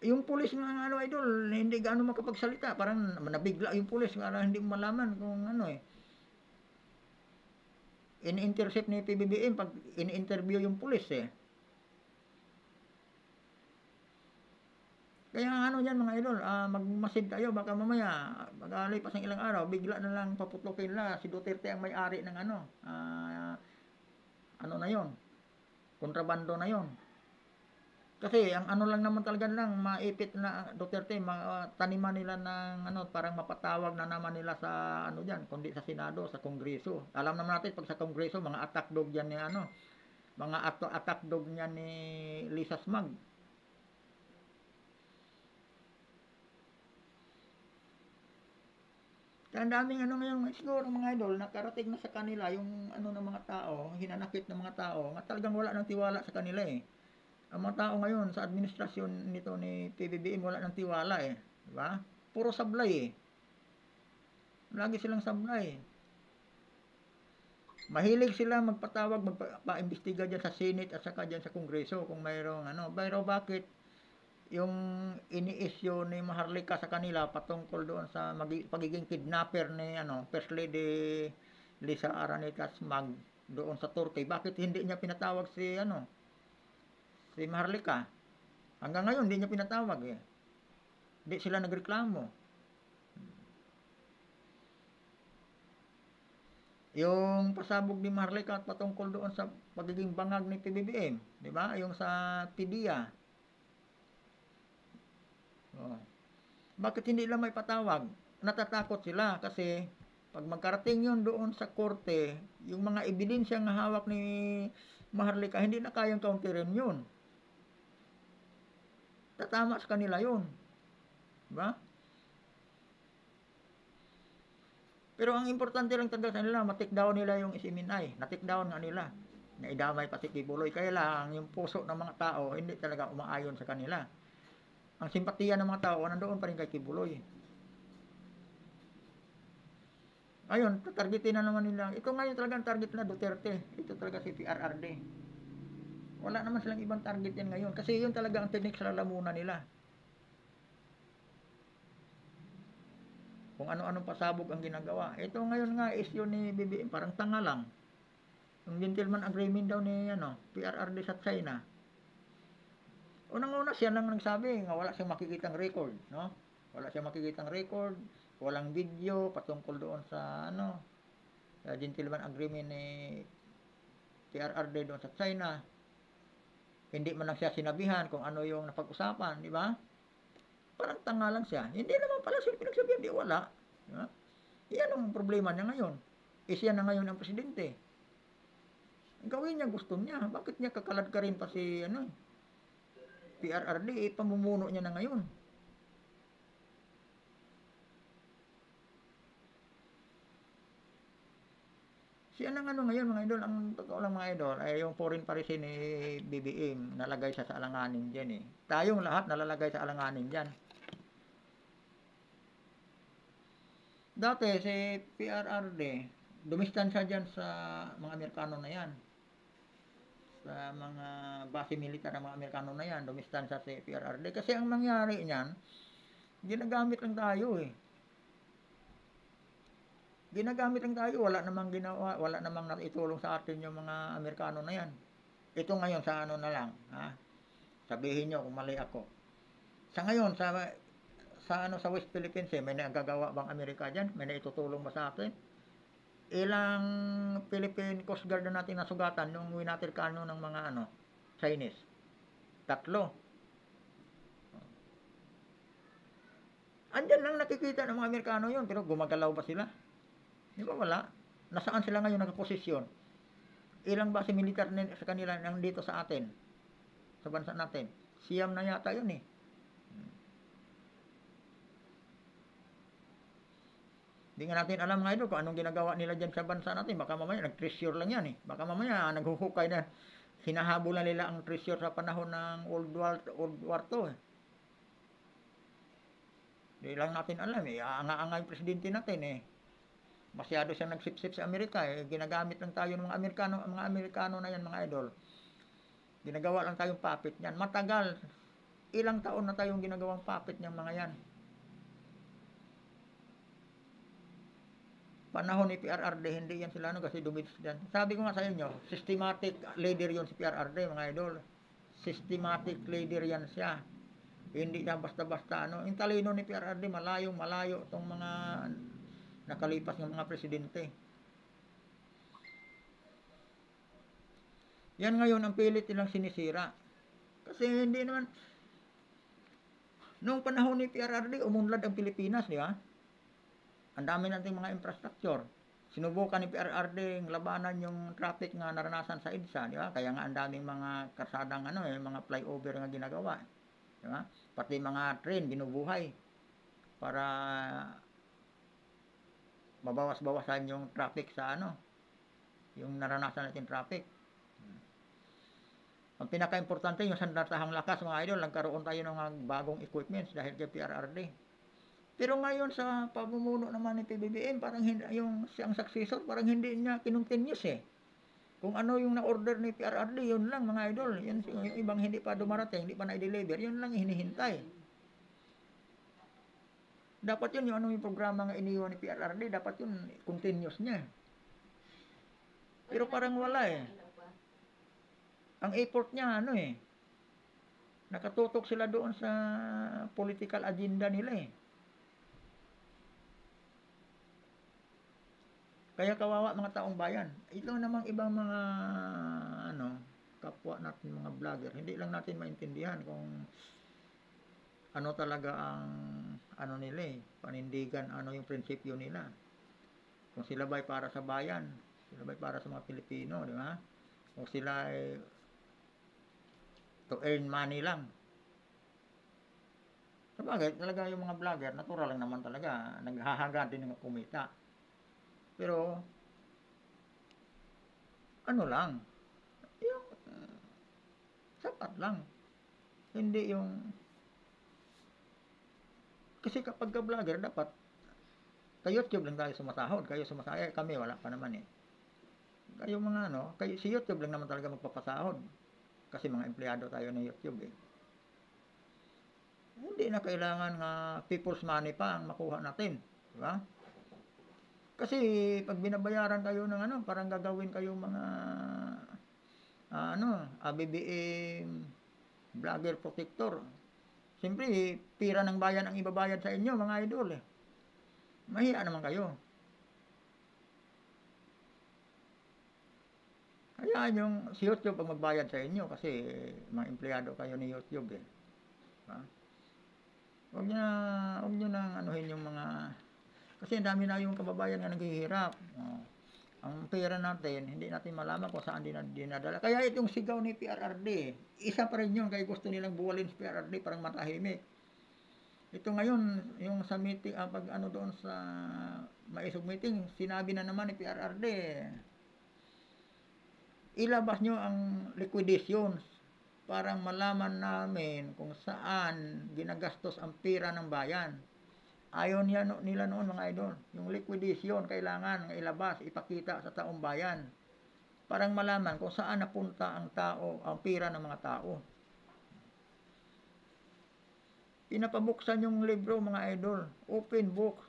Yung pulis nga ano idol, hindi gaano makapagsalita, parang nabigla yung pulis, para hindi mo malaman kung ano eh. In-intercept ni PBBM pag in-interview yung pulis eh. Kaya ano yan mga idol, magmasid tayo, baka mamaya, magalipas ng ilang araw, bigla na lang paputukin la, si Duterte ang may-ari ng ano, ano na yon, kontrabando na yon. Kasi ang ano lang naman talaga lang maipit na Duterte, taniman nila ng ano, parang mapatawag na naman nila sa ano diyan, kundi sa Senado, sa Kongreso. Alam naman natin pag sa Kongreso, mga attack dog yan ni ano, mga attack dog niyan ni Lisa Smag. Kaya ang daming ano ngayon, siguro mga idol, nakarating na sa kanila yung ano ng mga tao, hinanakit ng mga tao, nga talagang wala nang tiwala sa kanila eh. Ang mga tao ngayon sa administrasyon nito ni PBBM wala nang tiwala eh. Diba? Puro sablay eh. Lagi silang sablay. Mahilig sila magpatawag, magpa-imbestiga dyan sa Senate at saka dyan sa Kongreso kung mayroong ano. Pero bakit yung ini-issue ni Maharlika sa kanila patungkol doon sa pagiging kidnapper ni ano, First Lady Lisa Araneta Smag doon sa Turkey, bakit hindi niya pinatawag si ano, si Maharlika? Hanggang ngayon, hindi niya pinatawag eh. Hindi sila nagreklamo. Yung pasabog ni Maharlika at patungkol doon sa pagiging bangag ni PBBM, di ba? Yung sa PDEA. Oh. Bakit hindi lang may patawag? Natatakot sila kasi pag magkarating yun doon sa korte, yung mga ebidensya nga hawak ni Maharlika, hindi na kayang counterin yun. Tatama sa kanila yun. Diba? Pero ang importante lang talaga sa nila, ma-take down nila yung SMNI. Na-take down nga nila. Naidamay pati Kibuloy. Kaya lang, yung puso ng mga tao, hindi talaga umaayon sa kanila. Ang simpatiya ng mga tao, nandoon pa rin kay Kibuloy. Ayun, targetin na naman nila. Ito ngayon talaga ang target na Duterte. Ito talaga si PRRD. Wala naman silang ibang target yan ngayon. Kasi yun talaga ang tinik sa lalamunan nila. Kung ano-anong pasabog ang ginagawa. Ito ngayon nga issue ni BBM, parang tanga lang. Yung gentleman agreement daw ni PRRD sa China. Unang-una siya lang nagsabi nga wala siyang makikitang record, no? Wala siyang makikitang record, walang video patungkol doon sa sa gentleman agreement ni PRRD doon sa China. Hindi man lang siya sinabihan kung ano yung napag-usapan, di ba? Parang tanga lang siya. Hindi naman pala siya pinagsabihan, di wala. Di ba? Yan ang problema niya ngayon. Siya na ngayon ang presidente. Gawin niya gusto niya. Bakit niya kakalad ka rin pa si PRRD? Pamumuno niya na ngayon. Siya nang ngayon mga idol, ang totoo lang mga idol, ay yung foreign policy ni BBM, nalagay siya sa alanganin dyan eh. Tayong lahat nalalagay sa alanganin dyan. Dati si PRRD, dumistansya dyan sa mga Amerikano na yan. Sa mga base militar ng mga Amerikano na yan, dumistansya si PRRD. Kasi ang nangyari niyan, ginagamit lang tayo eh. Ginagamit lang tayo, wala namang ginawa, wala namang naitulong sa atin yung mga Amerikano na yan. Ito ngayon sa na lang, ha? Sabihin nyo kung mali ako. Sa ngayon, sa West Philippines, may nagagawa bang Amerika dyan? May naitutulong ba sa atin? Ilang Philippine Coast Guard na natin nasugatan nung winatirkano ng mga Chinese? 3. Andyan lang nakikita ng mga Amerikano yun, pero gumagalaw ba sila? Di ba wala? Nasaan sila ngayon nakaposisyon? Ilang base militar sa kanila nang dito sa atin? Sa bansa natin? Siyam na yata yun eh. Hindi nga natin alam nga ito kung anong ginagawa nila dyan sa bansa natin. Baka mamaya nag-treasure lang yan eh. Baka mamaya naghuhukay na. Hinahabol na nila ang treasure sa panahon ng World War II eh. Hindi lang natin alam eh. Anga-anga yung presidente natin eh. Masyado siyang nagsipsip sa Amerika eh. Ginagamit lang tayo ng mga Amerikano na yan mga idol. Ginagawa lang tayong puppet niyan. Matagal. Ilang taon na tayong ginagawang puppet niyang mga yan. Panahon ni PRRD, hindi yan sila kasi dumitis yan. Sabi ko nga sa inyo, systematic leader yon si PRRD mga idol. Systematic leader yan siya. Hindi siya basta-basta Yung talino ni PRRD, malayo itong mga nakalipas ng mga presidente. Yan ngayon ang pilit nilang sinisira. Kasi hindi naman noong panahon ni PRRD umunlad ang Pilipinas, di ba? Ang dami nating mga infrastructure. Sinubukan ni PRRD labanan yung traffic nga naranasan sa EDSA, di ba? Kaya nga ang daming mga karsadang mga flyover nga ginagawa, di ba? Pati mga train binubuhay para mabawas-bawasan yung traffic sa yung naranasan natin traffic. Ang pinaka-importante yung sandatahang lakas mga idol, nagkaroon tayo ng bagong equipments dahil kay PRRD. Pero ngayon sa pamumuno naman ni PBBM, parang yung siyang successor, parang hindi niya kinontinuous eh. Kung ano yung na-order ni PRRD, yun lang mga idol. Yung ibang hindi pa dumarating, hindi pa na-deliver, yun lang hinihintay. Dapat yun, yung programa nga iniwan ni PRRD, dapat yun continuous niya. Pero parang wala eh. Ang effort niya nakatutok sila doon sa political agenda nila eh. Kaya kawawa mga taong bayan. Ito namang ibang mga kapwa natin mga vlogger, hindi lang natin maintindihan kung ano talaga ang nila panindigan, yung prinsipyo nila. Kung sila ba'y para sa bayan, sila ba'y para sa mga Pilipino, di ba? O sila ay to earn money lang. Sabagay, talaga yung mga vlogger, natural lang naman talaga, naghahagad din ng kumita. Pero, ano lang, yung sapat lang. Hindi yung, kasi kapag ka vlogger, dapat, sa YouTube lang tayo sumasahod. Kayo sumasahod, kami wala pa naman eh. Kayo mga ano, kayo, si YouTube lang naman talaga magpapasahod. Kasi mga empleyado tayo ng YouTube eh. Hindi na kailangan nga people's money pa ang makuha natin. Di ba? Kasi pag binabayaran kayo ng ano, parang gagawin kayo mga BBM vlogger protector. Siyempre, pira ng bayan ang ibabayad sa inyo, mga idol eh. Mahiya naman kayo. Kaya yung si YouTube ang magbayad sa inyo kasi mga empleyado kayo ni YouTube eh. Ha? Huwag nyo na anuhin yung mga, kasi ang dami na yung kababayan nga naghihirap. Ang pera natin, hindi natin malaman kung saan dinadala. Kaya itong sigaw ni PRRD, isa pa rin yun, kaya gusto nilang buwalin si PRRD parang matahimik. Ito ngayon, yung sa meeting, pag ano doon sa maisog meeting, sinabi na naman ni PRRD, ilabas nyo ang liquidation para malaman namin kung saan ginagastos ang pera ng bayan. Ayaw nila noon mga idol, yung liquidation kailangan ilabas, ipakita sa taong bayan. Parang malaman kung saan napunta ang tao, ang pera ng mga tao. Pinapabuksan yung libro mga idol, open book.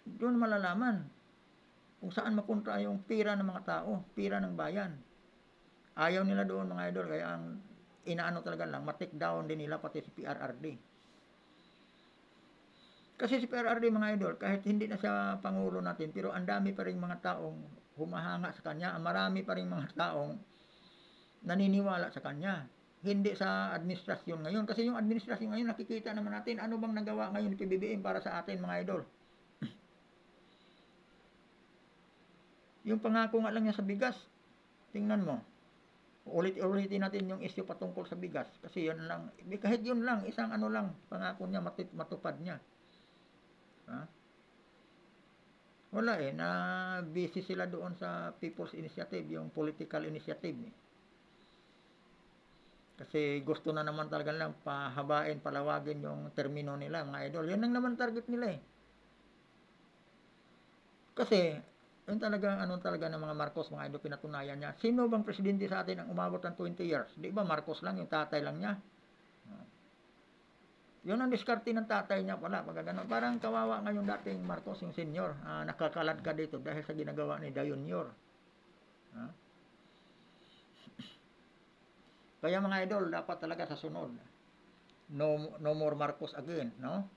Doon malalaman kung saan mapunta yung pera ng mga tao, pera ng bayan. Ayaw nila doon mga idol, kaya ang inaano talaga lang, ma-take down din nila pati si PRRD. Kasi si PRRD mga idol, kahit hindi na siya pangulo natin, pero ang dami pa rin mga taong humahanga sa kanya, marami pa rin mga taong naniniwala sa kanya. Hindi sa administrasyon ngayon. Kasi yung administrasyon ngayon, nakikita naman natin ano bang nagawa ngayon ni PBBM para sa atin mga idol. Yung pangako nga lang niya sa bigas, tingnan mo. Ulit-ulitin natin yung issue patungkol sa bigas. Kasi yun lang, kahit yun lang, isang ano lang, pangako niya, matupad niya. Ha? Wala eh, na busy sila doon sa People's Initiative, yung political initiative eh. Kasi gusto na naman talaga lang pahabain, palawagin yung termino nila, mga idol. Yan lang naman target nila eh. Kasi, yun talaga, ano talaga ng mga Marcos, mga idol, pinatunayan niya. Sino bang presidente sa atin ang umabot ng 20 years? Di ba Marcos lang, yung tatay lang niya? Yun ang diskarte ng tatay niya pala. Pag gano'n. Parang kawawa ngayon dating Marcos, yung senior. Nakakalad ka dito dahil sa ginagawa ni Junior. Kaya mga idol, dapat talaga sa sunod. No more Marcos again, no?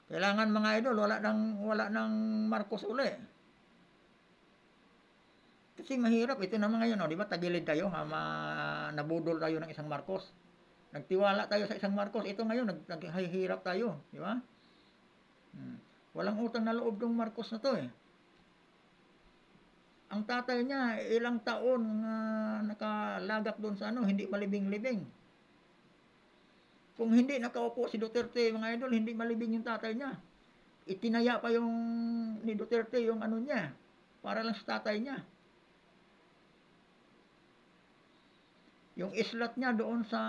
Kailangan mga idol, wala nang Marcos uli. Kasi mahirap ito naman ngayon, no? Di ba? Tagilid tayo, nabudol tayo ng isang Marcos. Nagtiwala tayo sa isang Marcos. Ito ngayon, naghihirap tayo, di ba? Walang utang na loob ng Marcos na to eh. Ang tatay niya, ilang taon nakalagak doon sa hindi malibing-libing. Kung hindi nakaupo si Duterte, mga idol, hindi malibing yung tatay niya. Itinaya pa yung ni Duterte yung ano niya, para lang sa tatay niya. Yung islat niya doon sa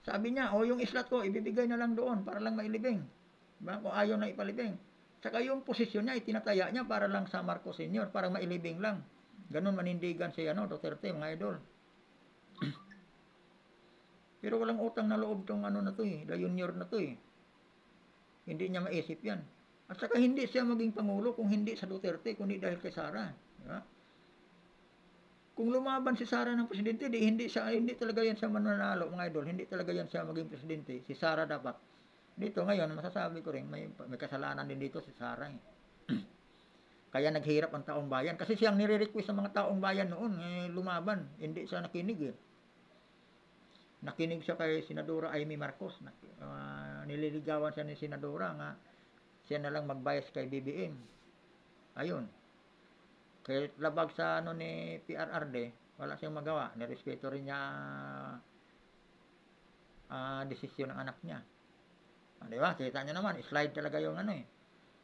sabi niya, yung islat ko, ibibigay na lang doon para lang mailibing. Diba? Kung ayaw na ipalibing. Saka yung posisyon niya, itinataya niya para lang sa Marcos Sr., para mailibing lang. Ganun manindigan si Duterte, mga idol. Pero walang utang na loob tong na to eh, Junior na to eh. Hindi niya maisip yan. At saka hindi siya maging pangulo kung hindi sa Duterte, kundi dahil kay Sara. Diba? Kung lumaban si Sara ng presidente, hindi talaga yan siya mananalo, mga idol. Hindi talaga yan siya maging presidente. Si Sara dapat. Dito ngayon, masasabi ko rin, may kasalanan din dito si Sara eh. Kaya naghirap ang taong bayan. Kasi siyang nire-request sa mga taong bayan noon, lumaban. Hindi siya nakinig eh. Nakinig siya kay Senadora Amy Marcos. Nililigawan siya ni Senadora nga siya na lang mag-bias kay BBM. Ayun. Kaya labag sa ni PRRD, wala siyang magawa. Nirespeto rin niya desisyon ng anak niya. Di ba? Kita nyo naman, slide talaga yung ano eh.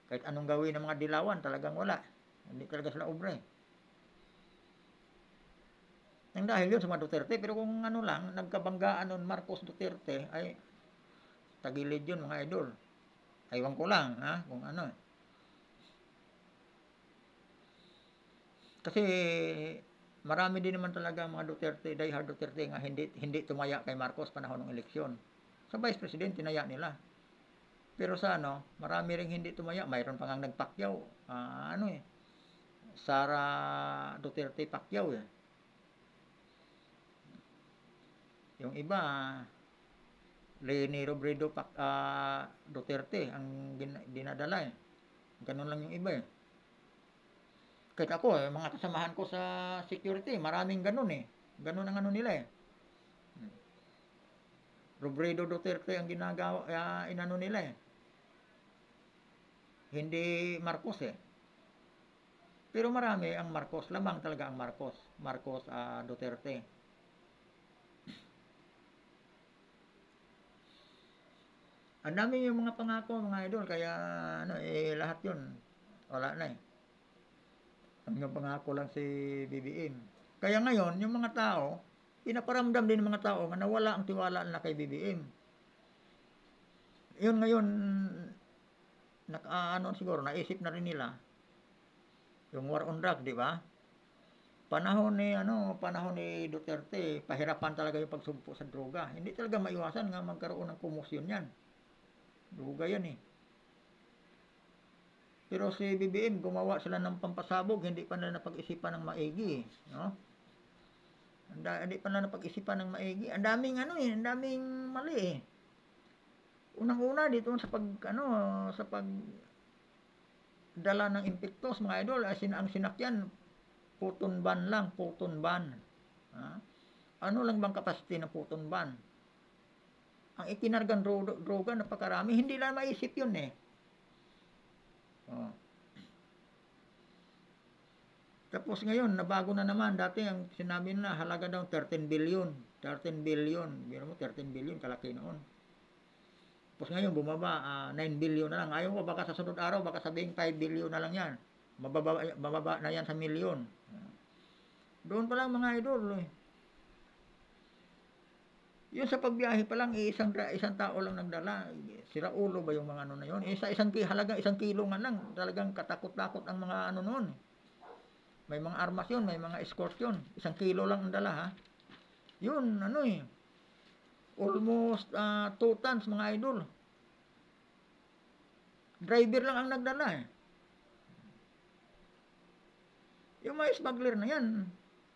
Kahit anong gawin ng mga dilawan, talagang wala. Hindi talaga sila ubre. Nang dahil yun sa mga Duterte, pero kung ano lang, nagkabanggaan nun Marcos Duterte, ay tagilid yun mga idol. Aywan ko lang, ha, kung ano. Kasi marami din naman talaga mga Duterte, diehard Duterte nga hindi tumaya kay Marcos panahon ng eleksyon. Sa Vice President, tinaya nila. Pero sa ano, marami ring hindi tumaya. Mayroon pa nga nagpakyaw. Sara Duterte Pacquiao eh. Yung iba, Leni Robredo Duterte ang dinadala eh. Ganun lang yung iba eh. Kahit ako eh, mga kasamahan ko sa security, maraming ganun eh. Ganun ang ano nila eh. Robredo Duterte ang ginagawa, inano nila eh. Hindi Marcos eh. Pero marami ang Marcos, lamang talaga ang Marcos Duterte. Ang dami yung mga pangako mga idol, kaya lahat yun wala na eh. Ang pangako lang si BBM. Kaya ngayon, yung mga tao, pinaparamdam din ng mga tao na nawala ang tiwala na kay BBM. Yun ngayon, siguro, naisip na rin nila, yung war on drugs, di ba? Panahon ni Duterte, pahirapan talaga yung pagsugpo sa droga. Hindi talaga maiwasan nga magkaroon ng komosyon yan. Droga yan eh. Pero si BBM, gumawa sila ng pampasabog, hindi pa nila napag-isipan ng maigi. No? Hindi pa nila napag-isipan ng maigi. Ang daming ang daming mali eh. Unang-una dito sa pag dala ng Invictus, mga idol, ang sinakyan, puton ban lang, puton ban. Ano lang bang capacity ng puton ban? Ang ikinargang droga, napakarami, hindi lang maisip yun eh. Tapos ngayon, nabago na naman. Dati ang sinabi na halaga daw 13 billion. 13 billion. Biro mo, 13 billion, kalaki noon. Tapos ngayon, bumaba, 9 billion na lang. Ayaw ko, baka sa sunod araw, baka sabihin 5 billion na lang yan. Mababa na yan sa milyon. Doon pa lang mga idol eh. Yun sa pagbiyahe pa lang, isang tao lang nagdala. Sira ulo ba yung mga na yun? Halagang 1 kilo nga lang. Talagang katakot-takot ang mga noon. May mga armas yun, may mga escort yun. 1 kilo lang ang dala ha. Yun, almost 2 tons mga idol. Driver lang ang nagdala eh. Yung mga smuggler na yan,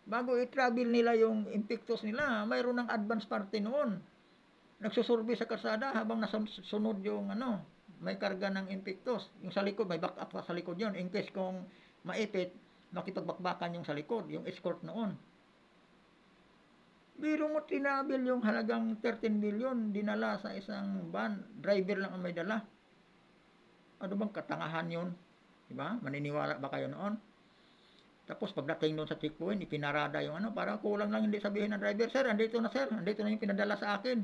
bago i-travel nila yung Invictus nila, mayroon ng advance party noon. Nagsusurvey sa kalsada habang nasunod yung may karga ng Invictus. Yung sa likod, may backup pa sa likod yun. In case kung maipit, makipagbakbakan yung sa likod, yung escort noon. Biro mo tinabil yung halagang 13 billion, dinala sa isang van, driver lang ang may dala. Ano bang katangahan yun? Diba? Maniniwala ba kayo noon? Tapos pagdating doon sa checkpoint, ipinarada yung para kulang lang hindi sabihin ng driver, sir, andito na yung pinadala sa akin.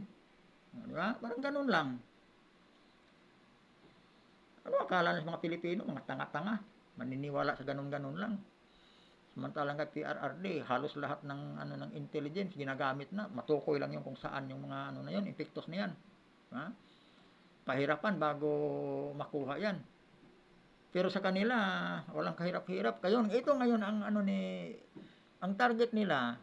Diba? Parang ganun lang. Ano akala ng mga Pilipino, mga tanga-tanga, maniniwala sa ganun-ganun lang. Samantalang kay PRRD, halos lahat ng intelligence ginagamit na, matukoy lang yung kung saan yung mga na yun, Invictus na yan. Ha? Pahirapan bago makuha yan. Pero sa kanila, walang kahirap-hirap. Ito ngayon ang ang target nila,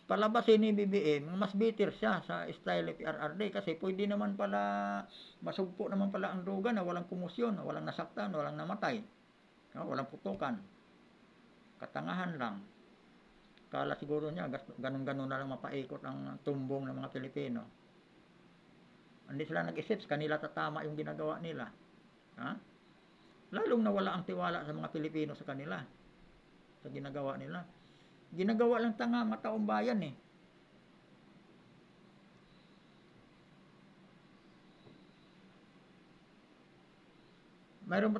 palabasin ni BBM, mas bitter siya sa style ni PRRD kasi pwede naman pala, masugpo naman pala ang droga na walang komosyon, walang nasaktan, walang namatay. Walang putukan. Katangahan lang. Kala siguro niya, ganun-ganun na lang mapaikot ang tumbong ng mga Pilipino. Hindi sila nag-isip, kanila tatama yung ginagawa nila. Lalong nawala ang tiwala sa mga Pilipino sa kanila. Sa ginagawa nila. Ginagawa lang tanga mga taong bayan eh. Mayroon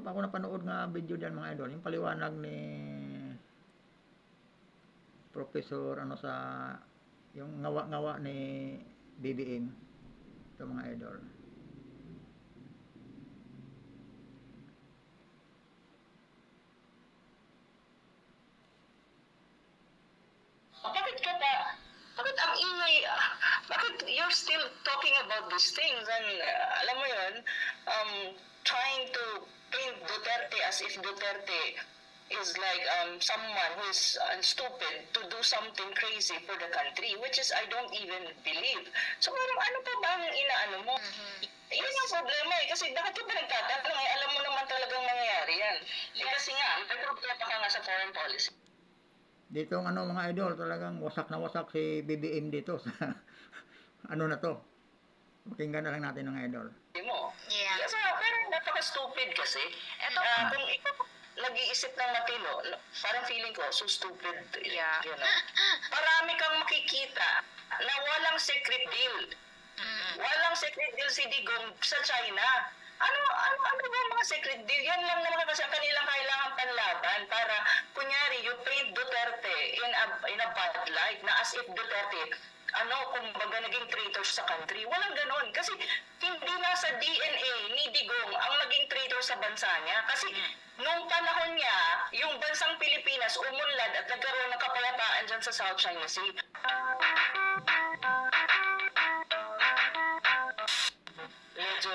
pa ako napanood nga video diyan mga idol, yung paliwanag ni Professor yung ngawa-ngawa ni BBM. Ito mga idol. Bakit ka ba? Bakit ang ingay? Bakit you're still talking about these things? And alam mo yun, trying to paint Duterte as if Duterte is like someone who's stupid to do something crazy for the country, which is I don't even believe. So parang ano pa ba ang inaano mo? Yun ang problema eh. Kasi bakit ka ba nagtatanong eh? Alam mo naman talagang mangyayari yan. Eh, kasi nga, may problema ka nga sa foreign policy. Dito ang ano mga idol, talagang wasak na wasak si BBM dito sa ano na to. Pakinggan na lang natin mga idol. Mo. Yeah. Kasi parang napaka-stupid kasi. Eto, Kung ikaw nag-iisip ng matino, parang feeling ko, so stupid. Yeah. You know? Marami kang makikita na walang secret deal. Walang secret deal si Digong sa China. Ano ba mga secret deal? Yan lang naman kasi ang kanilang kailangan panlaban para, kunyari, you paint Duterte in a bad light na as if Duterte kumbaga naging traitor sa country. Walang ganon. Kasi hindi nasa DNA ni Digong ang naging traitor sa bansa niya. Kasi nung panahon niya, yung bansang Pilipinas umunlad at nagkaroon ng kapayapaan dyan sa South China Sea. Medyo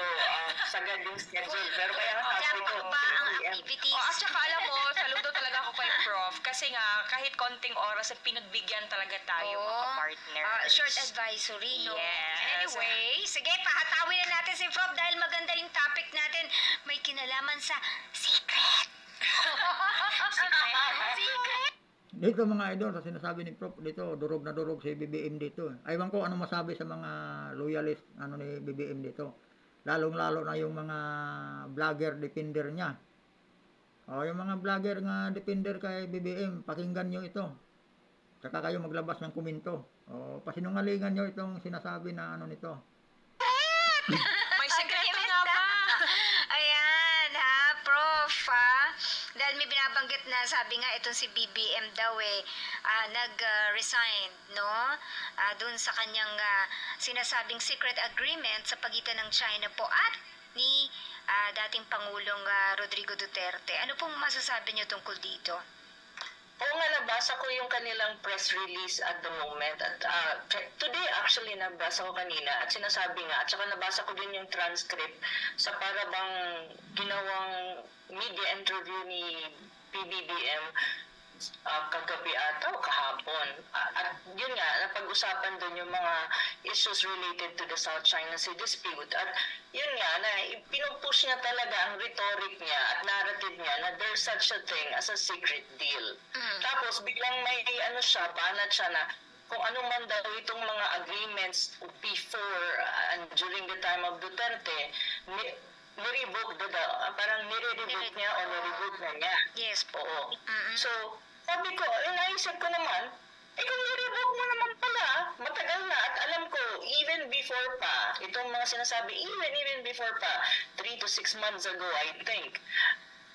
sagad yung schedule. Pero kaya nga sabi ko, pa ang 3 p.m. activities. At saka alam mo, saludo talaga ako kay Prof. Kasi nga, kahit konting oras, pinagbigyan talaga tayo mga partner. Short advisory, no? Yes. Anyway, sige, pahatawin na natin si Prof dahil maganda yung topic natin. May kinalaman sa secret. Secret. Dito mga idol, sa sinasabi ni Prof, dito, durog na durog si BBM dito. Aywan ko ano masabi sa mga loyalist ni BBM dito. Lalong-lalo na yung mga vlogger defender niya. Yung mga vlogger nga defender kay BBM, pakinggan nyo ito. Saka kayo maglabas ng komento. Pasinungalingan nyo itong sinasabi na nito. May sekreto nga ba? Ayan, ha, Prof, ha? Dahil may binabanggit na sabi nga itong si BBM daw nag-resign, no? Doon sa kanyang sinasabing secret agreement sa pagitan ng China po at ni dating Pangulong Rodrigo Duterte. Ano pong masasabi niyo tungkol dito? Oo nga, nabasa ko yung kanilang press release at the moment. At today actually nabasa ko kanina at sinasabi nga, at saka nabasa ko din yung transcript sa parabang ginawang media interview ni PBBM kagabi ata o kahapon. At yun nga, napag-usapan doon yung mga issues related to the South China Sea dispute. At yun nga, na pinupush niya talaga ang rhetoric niya at narrative niya na there's such a thing as a secret deal. Tapos biglang may banat siya na kung ano man daw itong mga agreements before and during the time of Duterte, nirevoke parang nire-revoke niya o nirevoke na niya. Yes po. Oo. So, sabi ko, naisip ko naman, kung nirevoke mo naman pala, matagal na at alam ko, even before pa, itong mga sinasabi, even before pa, 3 to 6 months ago, I think,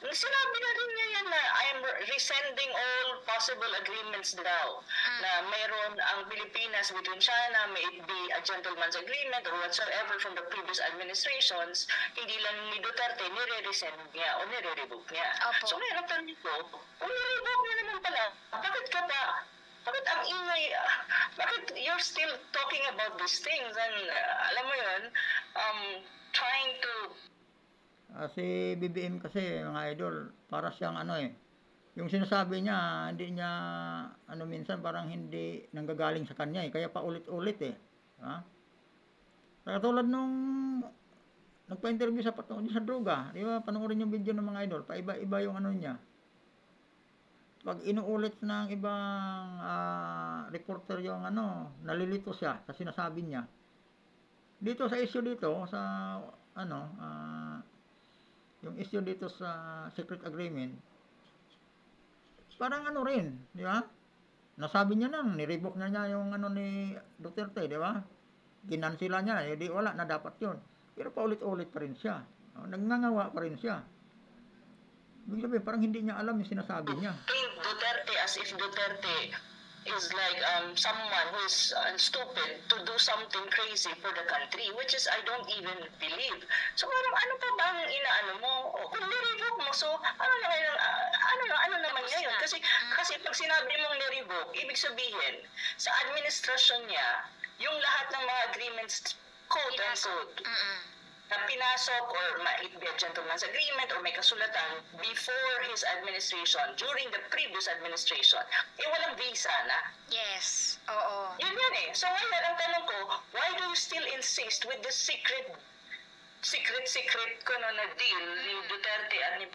sinabi na rin niya yan na I'm rescinding all possible agreements daw. Na mayroon ang Pilipinas between China, may it be a gentleman's agreement or whatsoever from the previous administrations, hindi lang ni Duterte nire-rescind niya o nire-revoke niya. Opo. So ngayon ang tanong ko, kung nire-revoke niya naman pala, bakit ka ba? Bakit ang ingay? Bakit you're still talking about these things? And alam mo yun, trying to Si BBM kasi, mga idol, para siyang yung sinasabi niya, hindi niya, minsan parang hindi nanggagaling sa kanya kaya paulit-ulit Ha? Katulad nung nagpa-interview sa patungkol sa droga, di ba? Panoorin yung video ng mga idol, paiba-iba yung niya. Pag inuulit ng ibang reporter yung nalilito siya sa sinasabi niya. Dito sa issue dito, sa yung issue dito sa secret agreement, parang rin, di ba? Nasabi niya nang, nirevoke na niya yung ni Duterte, di ba? Ginansila niya, di wala na dapat yun. Pero paulit-ulit pa rin siya. Nagngangawa pa rin siya. Ibig sabihin, parang hindi niya alam yung sinasabi niya. paint Duterte as if Duterte is like someone who's stupid to do something crazy for the country, which is I don't even believe. So parang ano pa bang inaano mo? O, kung nirevoke mo, so ano naman ngayon? Kasi pag sinabi mong nirevoke, ibig sabihin, sa administrasyon niya, yung lahat ng mga agreements, quote unquote, na pinasok or it be a gentleman's agreement or may kasulatan before his administration, during the previous administration, walang visa na. Yes. Oo. Yun yan eh. So ngayon, ang tanong ko, why do you still insist with the secret ko na deal ni Duterte at ni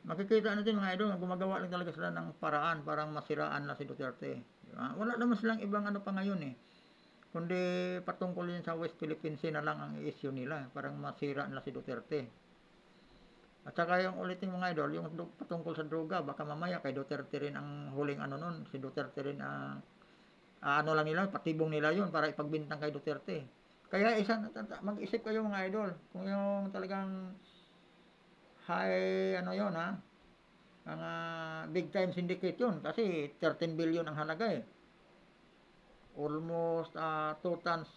Makikita natin mga idol, gumagawa lang talaga sila ng paraan para masiraan na si Duterte. Diba? Wala naman silang ibang ano pa ngayon eh. Kundi patungkol yun sa West Philippine Sea na lang ang issue nila. Parang masira na si Duterte. At saka yung ulitin mga idol, yung patungkol sa droga, baka mamaya kay Duterte rin ang huling ano nun. Si Duterte rin ang ano lang nila, patibong nila yun para ipagbintang kay Duterte. Kaya mag-isip kayo mga idol, kung yung talagang high ano yun ha, ang big time syndicate yun, kasi 13 billion ang halaga eh. Almost 2 tons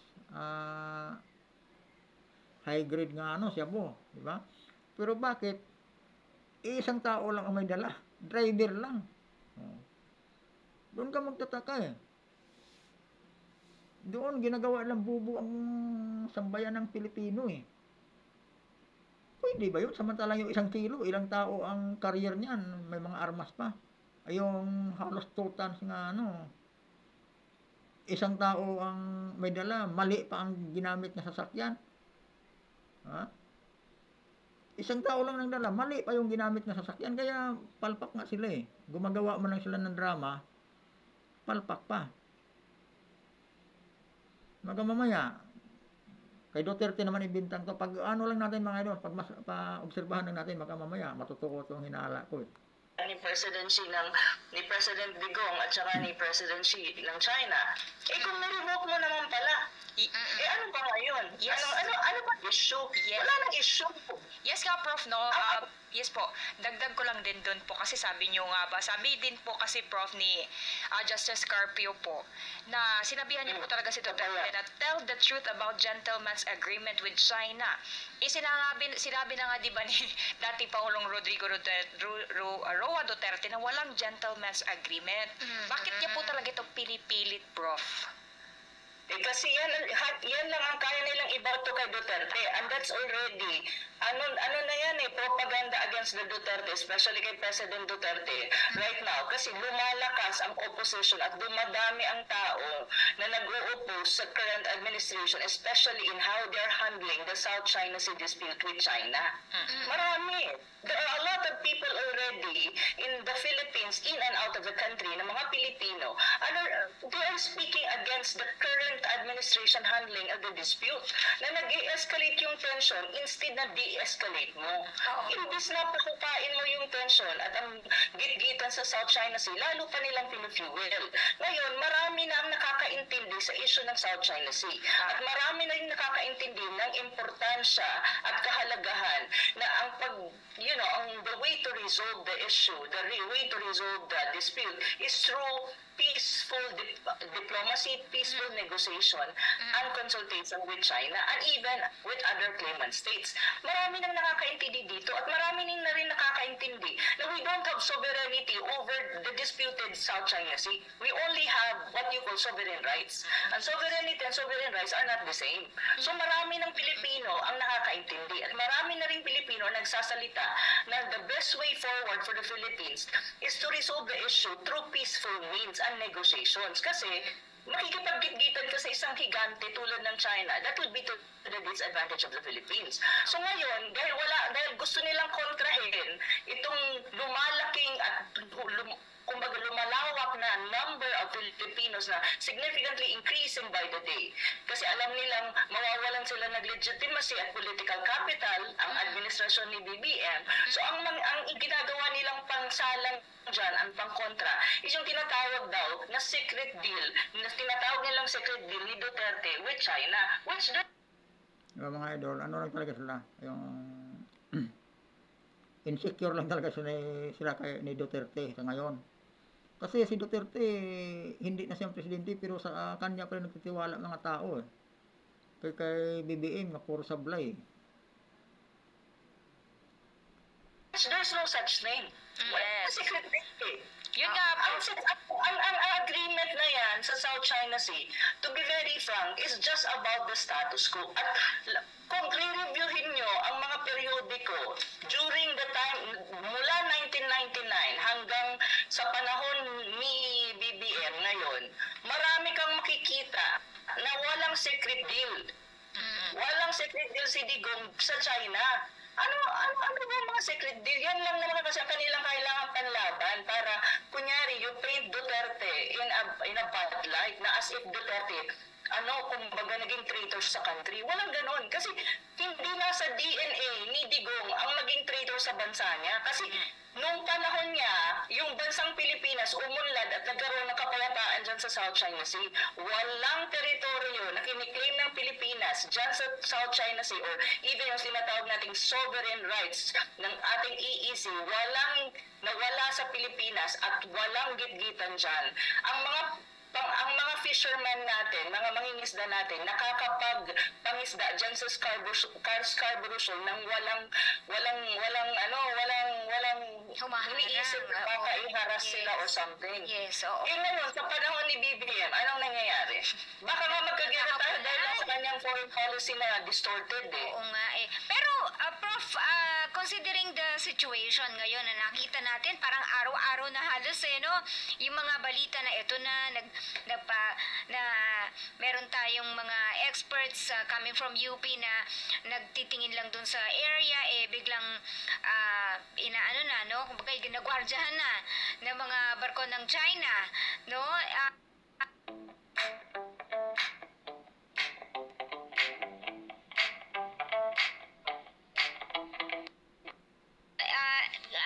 high grade nga ano siya po, di ba? Pero bakit isang tao lang ang may dala, driver lang. Doon ka magtataka eh. Doon ginagawa lang bubo ang sambayan ng Pilipino eh. Pwede ba yun? Samantalang yung 1 kilo, ilang tao ang carrier niyan, may mga armas pa. Ay yung halos 2 tons nga ano, 1 tao ang may dala, mali pa ang ginamit na sasakyan. Ha? 1 tao lang nang dala, mali pa yung ginamit na sasakyan, kaya palpak nga sila eh. Gumagawa mo lang sila ng drama, palpak pa. Mamaya, kay Duterte naman ibintang to. Pag ano lang natin mga idol, pag obserbahan lang natin, mamaya matutuko itong hinala ko eh. Ni President Digong at saka ni President Xi ng China. Kung na-revoke mo naman pala, ano ba ngayon? Yes. Ano ba issue? Yes. Wala nang issue. Yes nga, Prof, no? Yes po, dagdag ko lang din doon po kasi sabi niyo nga ba, sabi din po kasi Prof ni Justice Carpio po, na sinabihan niya po talaga si Duterte na tell the truth about gentleman's agreement with China. Sinabi na nga di ba ni dating Pangulong Rodrigo Roa Duterte na walang gentleman's agreement. Bakit niya po talaga ito pinipilit, Prof? Kasi yan lang ang kaya nilang iboto kay Duterte, and that's already ano na yan eh, propaganda against the Duterte, especially kay President Duterte right now, kasi lumalakas ang opposition at dumadami ang tao na nag-o-oppose sa current administration, especially in how they're handling the South China Sea dispute with China. Marami. There are a lot of people already in the Philippines, in and out of the country, na mga Pilipino, they are speaking against the current administration handling of the dispute, na nag-e-escalate yung tension instead na de-escalate mo. Imbis na pakupain mo yung tension at ang gitgitan sa South China Sea, lalo pa nilang pinufuel. Ngayon, marami na ang nakakaintindi sa issue ng South China Sea. At marami na rin nakakaintindi ng importansya at kahalagahan na ang the way to resolve the issue, the way to resolve the dispute is through peaceful diplomacy, peaceful negotiation, and consultation with China, and even with other claimant states. Marami nang nakakaintindi dito at marami na rin nakakaintindi na we don't have sovereignty over the disputed South China Sea. We only have what you call sovereign rights. And sovereignty and sovereign rights are not the same. So marami ng Pilipino ang nakakaintindi at marami na rin Pilipino nagsasalita na the best way forward for the Philippines is to resolve the issue through peaceful means and negotiations. Kasi makikipagkitgitan ka sa isang higante tulad ng China, that would be to the disadvantage of the Philippines. So ngayon, dahil gusto nilang kontrahin itong lumalaking at kumbaga lumalawak na number of Filipinos na significantly increasing by the day. Kasi alam nilang mawawalan sila ng legitimacy at political capital ang administrasyon ni BBM. So ang ginagawa nilang pangsalang dyan, ang pangkontra, is yung tinatawag daw na secret deal, na tinatawag nilang secret deal ni Duterte with China, which yung mga idol, ano lang talaga sila, yung insecure lang talaga sila kay ni Duterte sa ngayon. Kasi si Duterte, hindi na siyang presidente, pero sa kanya pa rin nagtitiwala mga tao eh. Kay BBM, na puro sablay. There's no such thing. Yes. Secret eh. Yun nga po. Ang agreement na yan sa South China Sea, to be very frank, is just about the status quo. At kung re-reviewin nyo ang mga periodiko during the time, mula 1999 hanggang sa panahon ni BBM ngayon, marami kang makikita na walang secret deal. Walang secret deal si Digong sa China. Ano ba mga secret deal? Yan lang naman kasi ang kanilang kailangan panlaban para, kunyari, you paint Duterte in a bad light na as if Duterte, kumbaga naging traitor sa country. Walang ganon. Kasi hindi nasa DNA ni Digong ang maging traitor sa bansa niya. Kasi nung panahon niya, yung bansang Pilipinas umunlad at nagkaroon ng kapayapaan dyan sa South China Sea. Walang teritoryo na kiniklaim ng Pilipinas dyan sa South China Sea or even yung sinatawag nating sovereign rights ng ating EEZ, walang nawala sa Pilipinas at walang gitgitan dyan. Ang mga fishermen natin, mga mangingisda natin, nakakapag-pangisda dyan sa Scarborough Shoal nang walang iniisip na baka iharas sila or something. Yes, oo. Ngayon, sa panahon ni BBM, anong nangyayari? Baka nga magkagera tayo dahil lang sa kanyang foreign policy na distorted eh. Oo nga eh. Pero, Prof, considering the situation ngayon na nakita natin, parang araw-araw na halos no? Yung mga balita na ito na meron tayong mga experts coming from UP na nagtitingin lang dun sa area, biglang kumbaga ginagwardyahan na ng mga barko ng China, no?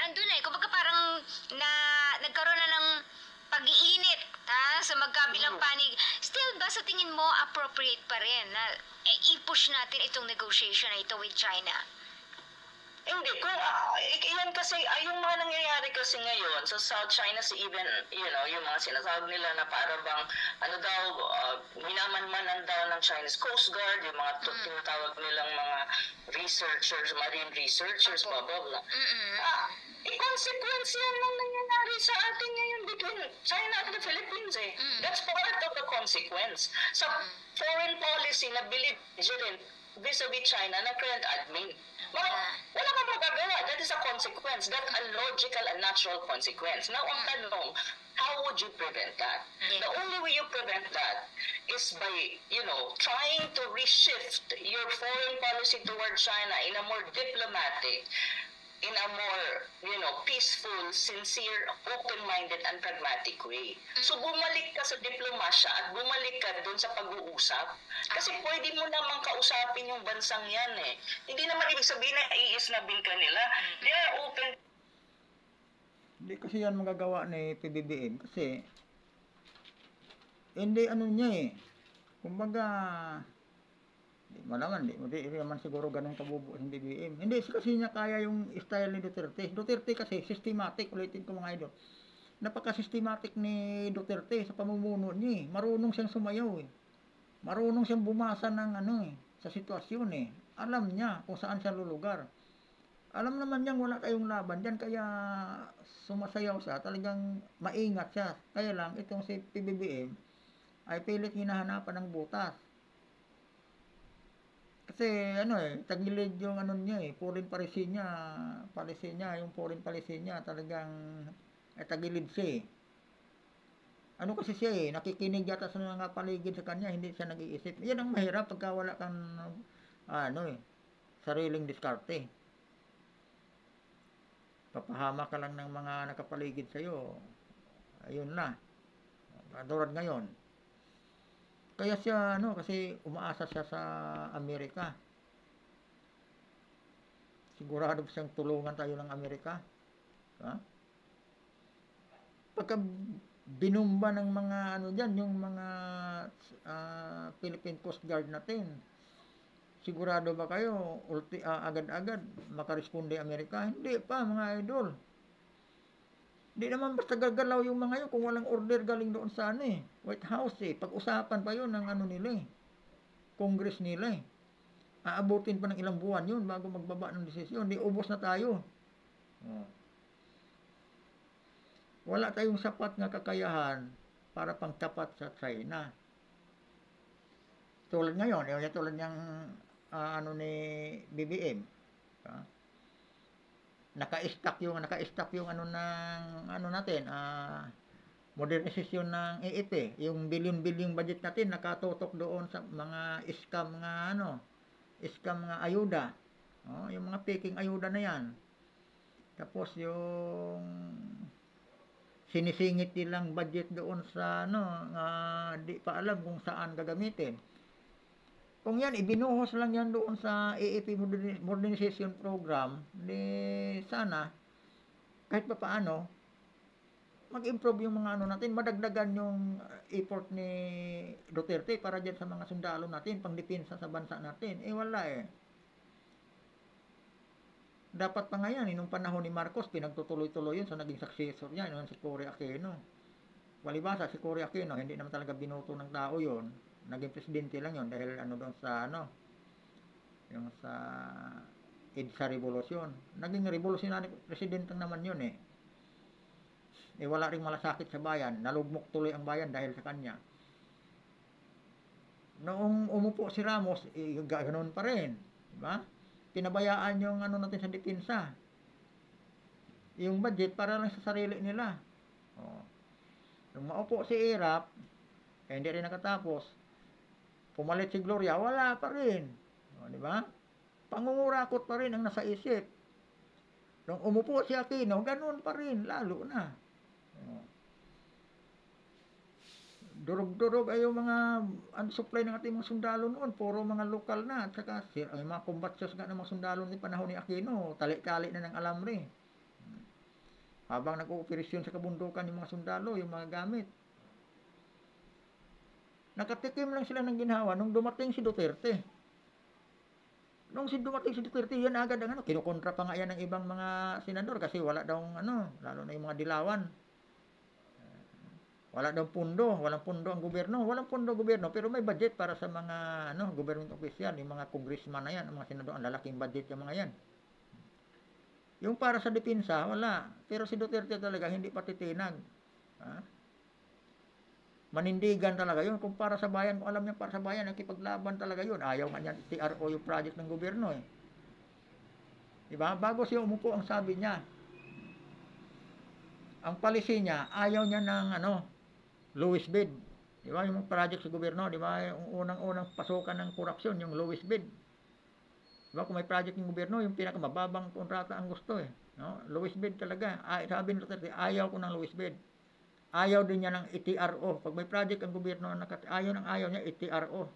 Andun kumbaga parang nagkaroon na ng pag-iinit sa magkabilang panig. Still ba sa tingin mo appropriate pa rin na i-push natin itong negotiation na ito with China? Hindi, kung yan kasi, yung mga nangyayari kasi ngayon sa South China Sea, even, yung mga sinasabi nila na para bang, minamanmanan daw ng Chinese Coast Guard, yung mga tinatawag nilang mga researchers, marine researchers, blah, blah, blah. Consequence yan lang nangyayari sa atin ngayon between China and the Philippines eh. That's part of the consequence. Sa foreign policy na belligerent vis-a-vis China ng current admin. Wala kang magagawa. That is a consequence. That's a logical and natural consequence. Now, ang tanong, how would you prevent that? The only way you prevent that is by, trying to reshift your foreign policy toward China in a more diplomatic, in a more, peaceful, sincere, open-minded, and pragmatic way. So, bumalik ka sa diplomasya at bumalik ka dun sa pag-uusap. Kasi pwede mo namang kausapin yung bansang yan eh. Hindi naman ibig sabihin na iisnabin ka nila. They are open. Hindi kasi yan magagawa ni PBBM kasi hindi niya eh. Kumbaga, hindi naman siguro ganun kabubuo ng BBM. Hindi kasi niya kaya yung style ni Duterte. Duterte kasi systematic, ulitin ko mga idol. Napaka-systematic ni Duterte sa pamumuno niya eh. Marunong siyang sumayaw eh. Marunong siyang bumasa ng sa sitwasyon eh. Alam niya kung saan siya lulugar. Alam naman niyang wala kayong laban diyan kaya sumasayaw siya, talagang maingat siya. Kaya lang itong si PBBM ay pilit hinahanapan ng butas. Kasi tagilid yung niya foreign policy niya, yung foreign policy niya talagang tagilid siya kasi siya nakikinig yata sa mga paligid sa kanya, hindi siya nag-iisip. Yan ang mahirap pagka wala kang sariling diskarte. Papahama ka lang ng mga nakapaligid sa'yo, ayun na. Katulad ngayon. Kaya siya, kasi umaasa siya sa Amerika. Sigurado siyang tulungan tayo ng Amerika. Pagka binumba ng mga yung mga Philippine Coast Guard natin, sigurado ba kayo agad-agad makaresponde Amerika? Hindi pa mga idol. Di naman basta gagalaw yung mga yun kung walang order galing doon sa ano eh, White House eh. Pag-usapan pa yun ng ano nila eh, Congress nila eh. Aabutin pa ng ilang buwan yun bago magbaba ng desisyon. Di ubos na tayo. Oh. Wala tayong sapat na kakayahan para pangtapat sa China. Tulad ngayon, yung tulad ng ano ni BBM. Naka-stack yung ano ng ano natin, modernisasyon ng EEP, yung billion budget natin nakatutok doon sa mga scam nga ayuda. Oh, yung mga peking ayuda na 'yan. Tapos yung sinisingit nilang budget doon sa di pa alam kung saan gagamitin. Kung yan, ibinuhos lang yan doon sa EEP Modernization Program, di sana, kahit pa paano, mag-improve yung mga ano natin, madagdagan yung effort ni Duterte para dyan sa mga sundalo natin, pangdepensa sa bansa natin. Eh, wala eh. Dapat pa nga yan, nung panahon ni Marcos, pinagtutuloy-tuloy yun sa naging successor niya, yun si Cory Aquino. Walibasa, si Cory Aquino, hindi naman talaga binoto ng tao yun. Naging presidente lang yun dahil doon sa yung sa EDSA Revolution. Naging revolutionary presidente naman yun eh. Eh wala ring malasakit sa bayan, nalugmok tuloy ang bayan dahil sa kanya. Noong umupo si Ramos, ganoon pa rin, di ba? Pinabayaan yung natin sa depensa. Yung budget para lang sa sarili nila. Oh. Nung maupo si Irap, hindi rin nakatapos. Pumalit si Gloria, wala pa rin. O, di ba? Pangungurakot pa rin ang nasa isip. Nung umupo si Aquino, ganoon pa rin, lalo na. O. Durog-durog ay yung mga supply ng ating mga sundalo noon, puro mga lokal na, at saka ang mga combatants nga ng mga sundalo ni panahon ni Aquino, tali-tali na ng alamre. Habang nag-ooperasyon sa kabundukan yung mga sundalo, yung mga gamit. Nakatikim lang sila ng ginhawa nung dumating si Duterte. Nung dumating si Duterte, yan agad ang kinukontra pa nga yan ng ibang mga senador kasi wala daw lalo na yung mga dilawan. Wala daw pundo, walang pundo ang gobyerno, pero may budget para sa mga government official, yung mga congressman na yan, ang mga senador, ang lalaking budget yung mga yan. Yung para sa depensa, wala. Pero si Duterte talaga hindi patitinag. Manindigan talaga yun. Kung para sa bayan, kung alam niya para sa bayan, nakipaglaban talaga yun. Ayaw nga niya TRO yung project ng gobyerno eh. Diba? Bago siya umupo, ang sabi niya, ang policy niya, ayaw niya ng lowest bid. Diba? Yung project sa gobyerno, diba? Yung unang pasukan ng korupsyon, yung lowest bid. Diba? Kung may project ng gobyerno, yung pinakamababang kontrata ang gusto eh. No? Lowest bid talaga. Sabi ni Duterte, ayaw ko ng lowest bid. Ayaw din niya ng ETRO. Pag may project ang gobyerno, ayaw niya ETRO.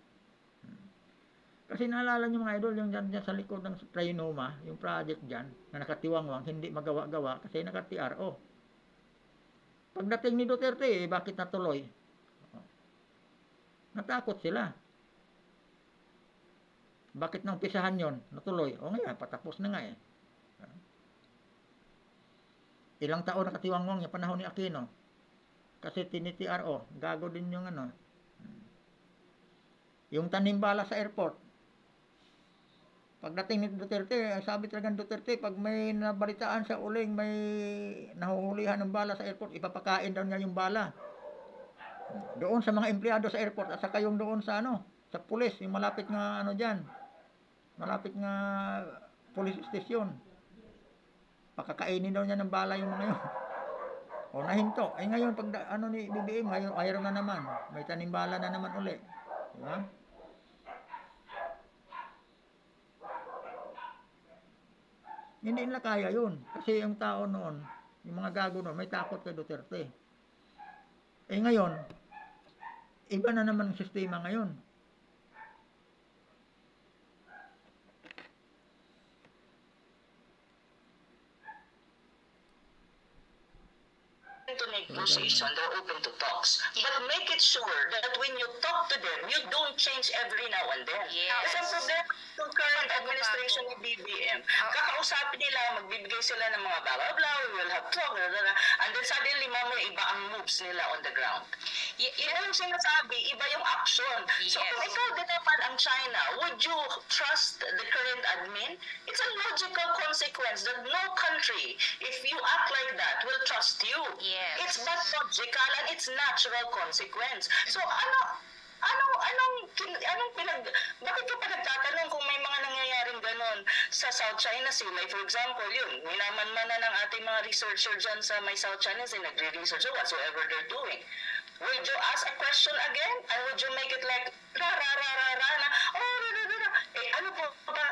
Kasi naalala niyo mga idol, yung dyan sa likod ng Trinoma, yung project dyan, na nakatiwangwang, hindi magawa-gawa, kasi naka-TRO. Pagdating ni Duterte, bakit natuloy? Natakot sila. Bakit nang umpisahan yon natuloy? O ngayon, patapos na nga eh. Ilang taon nakatiwangwang yung panahon ni Aquino. Kasi tinitro, gago din yung yung tanimbala sa airport. Pagdating ni Duterte, sabi talaga ng Duterte, pag may nabalitaan sa uling, may nahuhulihan ng bala sa airport, ipapakain daw niya yung bala. Doon sa mga empleyado sa airport, at saka yung doon sa sa pulis, yung malapit nga dyan, malapit nga police station. Pakakainin daw niya ng bala yung mga yun. O nahinto. Ay ngayon, pag ni BBM, ngayon, ayaw na naman. May tanimbala na naman uli. Diba? Hindi nila kaya yun. Kasi yung tao noon, yung mga gago noon, may takot kay Duterte. Eh ngayon, iba na naman ang sistema ngayon. To negotiation, they're open to talks. But make it sure that when you talk to them, you don't change every now and then. Yes. Kasi ang problema ng current administration declaration ni BBM, kakausapin nila, magbibigay sila ng mga blah blah blah, we will have talk, blah, blah, blah. And then suddenly, mamaya iba ang moves nila on the ground. Iba yung sinasabi, iba yung action. So Yes. kung ikaw din naman ang China, would you trust the current admin? It's a logical consequence that no country, if you act like that, will trust you. Yes. It's but logical and it's natural consequence. So bakit ka pa nagtatanong kung may mga nangyayaring ganon sa South China Sea? Like for example, yun, minaman-mana ng ating mga researcher dyan sa may South China Sea, nagre-research or whatsoever they're doing. Would you ask a question again? And would you make it like, na, ano po ba,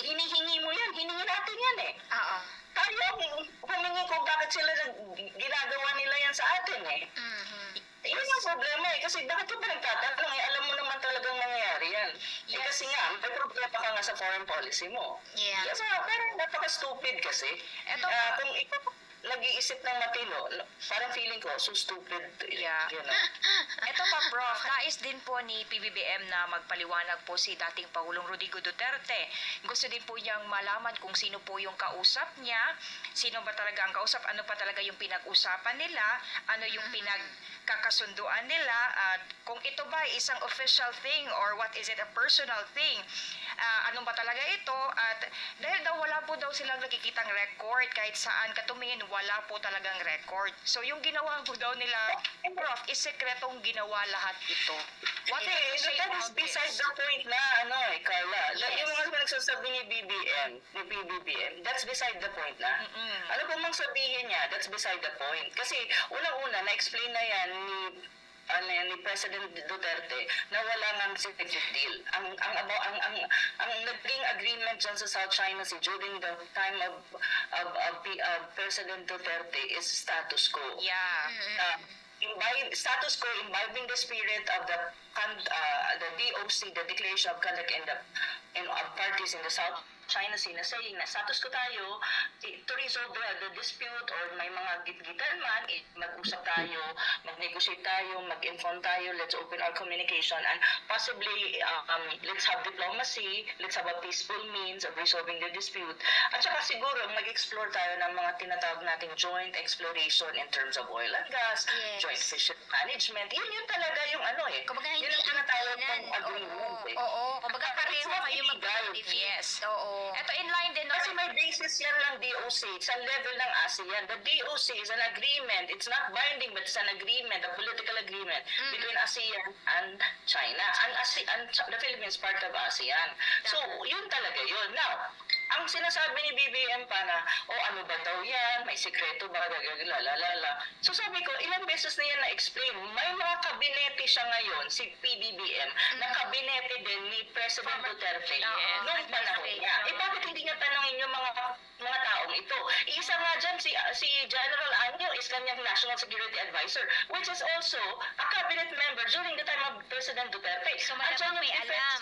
hinihingi mo yan, hiningi natin yan eh. Oo. Tayo, humingi kung bakit sila ginagawa nila yan sa atin eh. Yun yung problema eh. Kasi bakit ka ba nagtatanong eh? Alam mo naman talagang mangyayari yan. Eh, kasi nga, may problema ka nga sa foreign policy mo. Yeah. Kasi parang napaka-stupid kasi. Kung ikaw nag-iisip ng matino, parang feeling ko, so stupid. Yeah. You know? Ito pa, Prof, nais din po ni PBBM na magpaliwanag po si dating Pangulong Rodrigo Duterte. Gusto din po niyang malaman kung sino po yung kausap niya, sino ba talaga ang kausap, ano pa talaga yung pinag-usapan nila, ano yung pinagkakasunduan nila, at kung ito ba ay isang official thing or what is it, a personal thing. Ano ba talaga ito? At dahil daw wala po daw silang nakikitang record kahit saan katumingin, wala po talagang record. So yung ginawa po daw nila, Prof, is sekretong ginawa lahat ito. What Okay, can you say that is about beside this? the point na, Carla. Yes. Yung mga nagsasabi ni PBBM, that's beside the point na. Ano pa mang sabihin niya, that's beside the point. Kasi, unang-una, na-explain na yan ni President Duterte na wala nang secret deal. Ang naging agreement dyan sa South China Sea during the time of President Duterte is status quo. Yeah. Status quo, imbibing the spirit of the DOC, the Declaration of Conduct of Parties in the South China Sea, na saying na status quo tayo, to resolve the dispute or may mga gitgitan man, mag-usap tayo, mag-negotiate tayo, mag-inform tayo, let's open our communication, and possibly let's have diplomacy, let's have a peaceful means of resolving the dispute. At saka siguro mag-explore tayo ng mga tinatawag nating joint exploration in terms of oil and gas, Yes. joint fishery management. Yun talaga yung Kumbaga yun hindi ang tinatawag ilan. ng agreement eh. Oo. Kumbaga pareho not kayo illegal. mag-defeat. Yes. Oo. Ito in line din Kasi naman. may basis yan ng DOC sa level ng ASEAN. The DOC is an agreement. It's not binding, but it's an agreement, a political agreement between ASEAN and China. And the Philippines part of ASEAN. So, yun talaga yun. Now, ang sinasabi ni BBM pa na, ano ba daw yan? May sekreto ba? Lalalala. So sabi ko, ilang beses na yan na-explain. May mga kabinete siya ngayon, si PBBM, na kabinete din ni President Duterte noong panahon niya. Bakit hindi niya tanongin yung mga taong ito? Isa nga dyan, si General Anyo is kanyang National Security Advisor, which is also a cabinet member during the time of President Duterte. So malamang may alam.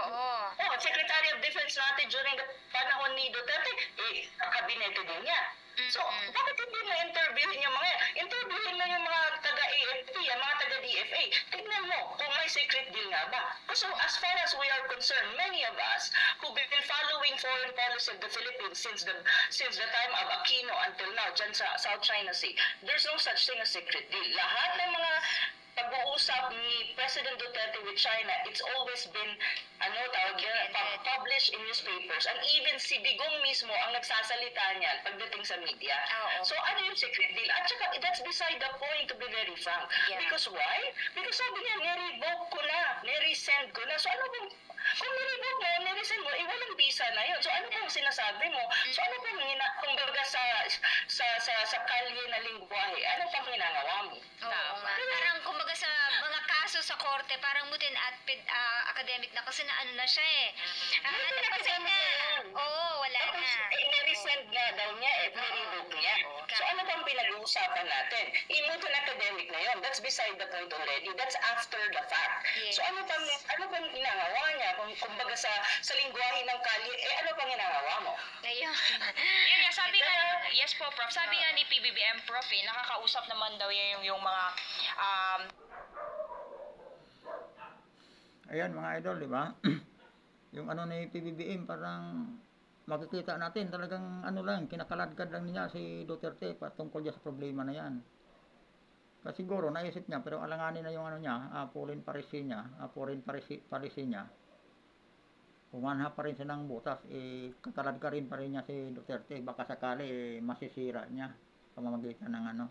Oo. Secretary of Defense natin during the panahon ni Duterte, kabinete din niya. So, bakit hindi mo interviewin yung mga yan? Interviewin mo yung mga taga-AFP, yung mga taga-DFA. Tignan mo kung may secret deal nga ba. So, as far as we are concerned, many of us who've been following foreign policy of the Philippines since the time of Aquino until now, dyan sa South China Sea, there's no such thing as secret deal. Lahat ng mga pag-uusap ni President Duterte with China, it's always been published in newspapers. And even si Digong mismo ang nagsasalita niyan pagdating sa media. So ano yung secret deal? At saka, that's beside the point, to be very frank. Yeah. Because why? Because sabi niya, nirevoke ko na, niresend ko na. So ano kung nirevoke mo, niresend mo, walang visa na yun. So ano kung sinasabi mo? So ano kung kumbaga sa kalye na lingwahe, ano pang ginagawa mo? Oo nga. Parang kumbaga sa mga kaso sa korte, parang mutin at academic na kasi na ano na siya eh. Kasi na. Oo, wala Tapos, na. niresend nga daw niya, nirevoke niya. So ano bang pinag-uusapan natin? Imutin academic na yun. That's beside the point already. That's after the fact. Yes. So ano bang ginagawa niya? Kumbaga sa lingwahe ng kalye, ano bang ginagawa mo? Ayun. Yun nga, sabi nga, yes po, Prof. Sabi nga ni PBBM, Prof, nakakausap naman daw yung mga Ayan mga idol, di ba? Yung ano ni PBBM, parang makikita natin talagang ano lang, kinakaladkad lang niya si Duterte patungkol dyan sa problema na yan. Kasi siguro naisip niya, pero alanganin na yung ano niya, foreign policy niya, policy niya. Pumanha pa rin siya ng butas, kakalad ka rin pa rin niya si Duterte, baka sakali masisira niya pamamagitan ng ano.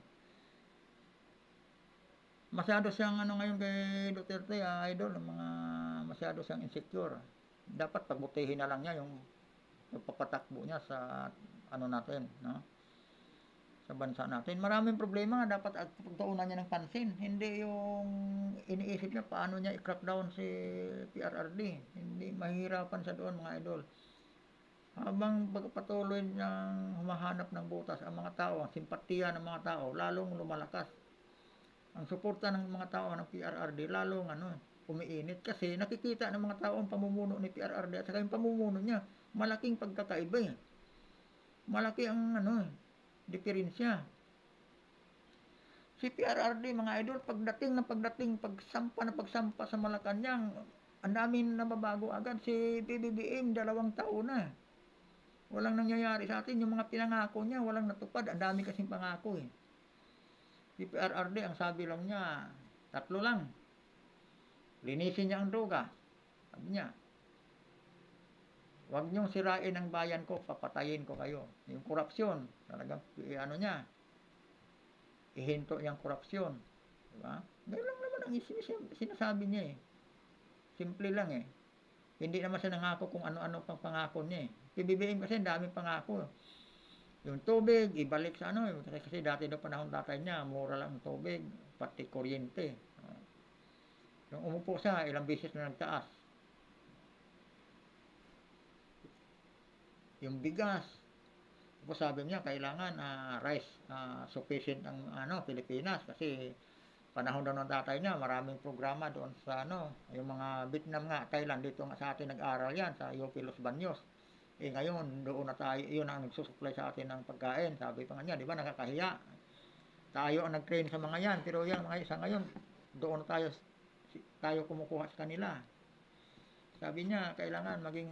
Masyado siyang ano ngayon kay Duterte, idol, masyado siyang insecure. Dapat pagbutihin na lang niya yung pagpapatakbo niya sa ano natin, no? Sa bansa natin. Maraming problema nga dapat pagtuunan niya ng pansin. Hindi yung iniisip niya paano niya i-crack down si PRRD. Hindi mahirapan siya doon, mga idol. Habang patuloy niyang humahanap ng butas ang mga tao, ang simpatiya ng mga tao, lalong lumalakas. Ang suporta ng mga tao ng PRRD, lalong umiinit. Kasi nakikita ng mga tao ang pamumuno ni PRRD at saka yung pamumuno niya. Malaking pagkakaiba eh. Malaki ang diferensya. Si PRRD, mga idol, pagdating, pagsampa sa Malacanang, ang daming nababago agad. Si PBBM, 2 taon na. Walang nangyayari sa atin. Yung mga pinangako niya, walang natupad. Ang dami kasing pangako eh. Si PRRD, ang sabi lang niya, 3 lang. Linisin niya ang droga. Sabi niya, huwag niyong sirain ang bayan ko, papatayin ko kayo. Yung korupsyon, talagang ihinto yung korupsyon. Diba? Ganun lang naman ang sinasabi niya eh. Simple lang eh. Hindi naman siya nangako kung ano-ano pang pangako niya eh. PBBM kasi ang daming pangako. Yung tubig, ibalik sa kasi dati na panahon tatay niya, mura lang ang tubig, pati kuryente. Yung umupo siya, ilang beses na nagtaas. Yung bigas, tapos sabi niya kailangan rice sufficient ang Pilipinas kasi panahon daw ng tatay niya maraming programa doon sa yung mga Vietnam nga, Thailand, dito nga sa atin nag-aral yan sa UP Los Baños. Ngayon doon na tayo, yun ang nagsusupply sa atin ng pagkain. Sabi pa nga niya, di ba, nakakahiya tayo ang nag-train sa mga yan, pero yan mga isa ngayon doon na tayo kumukuha sa kanila. Sabi niya kailangan maging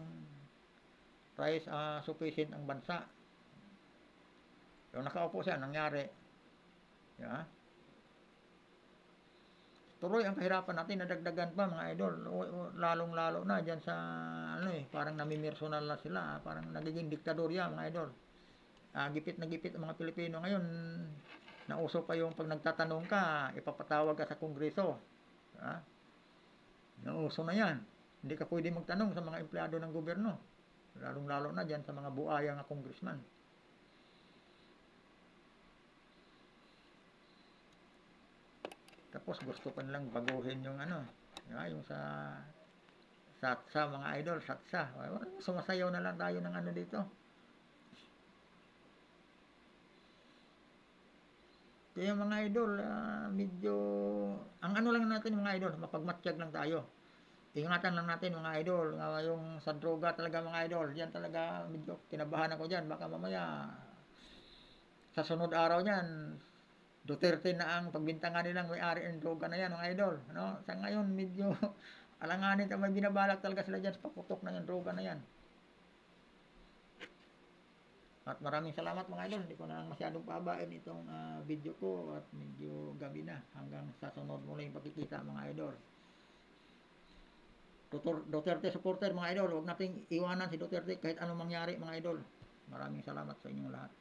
rice sufficient ang bansa. Yung nakaupo siya, nangyari. Yeah. Tuloy ang kahirapan natin, nadagdagan pa mga idol. Lalong-lalo na dyan sa, parang namimersonal na sila. Parang nagiging diktadorya mga idol. Gipit na gipit ang mga Pilipino ngayon. Nauso pa yung pag nagtatanong ka, ipapatawag ka sa Kongreso. Nauso na yan. Hindi ka pwede magtanong sa mga empleyado ng gobyerno. Lalong-lalo na dyan sa mga buayang congressman. Tapos gusto pa nilang baguhin yung yung sa satsa mga idol, satsa. Sumasayaw na lang tayo ng dito. Kaya mga idol, medyo, ang lang natin mga idol, mapagmatsyag lang tayo. Ingatan lang natin mga idol, yung sa droga talaga mga idol, diyan talaga medyo kinabahan ako diyan, baka mamaya sa sunod araw niyan, Duterte na ang pagbintangan nilang may-ari ng droga na yan mga idol, Sa ngayon medyo alanganin may binabalak talaga sila diyan sa paputok na yung droga na yan. At maraming salamat mga idol, hindi ko na masyadong pabain itong video ko at medyo gabi na, hanggang sa sunod muling pagkikita mga idol. Duterte supporter mga idol, huwag nating iwanan si Duterte kahit anong mangyari mga idol. Maraming salamat sa inyong lahat.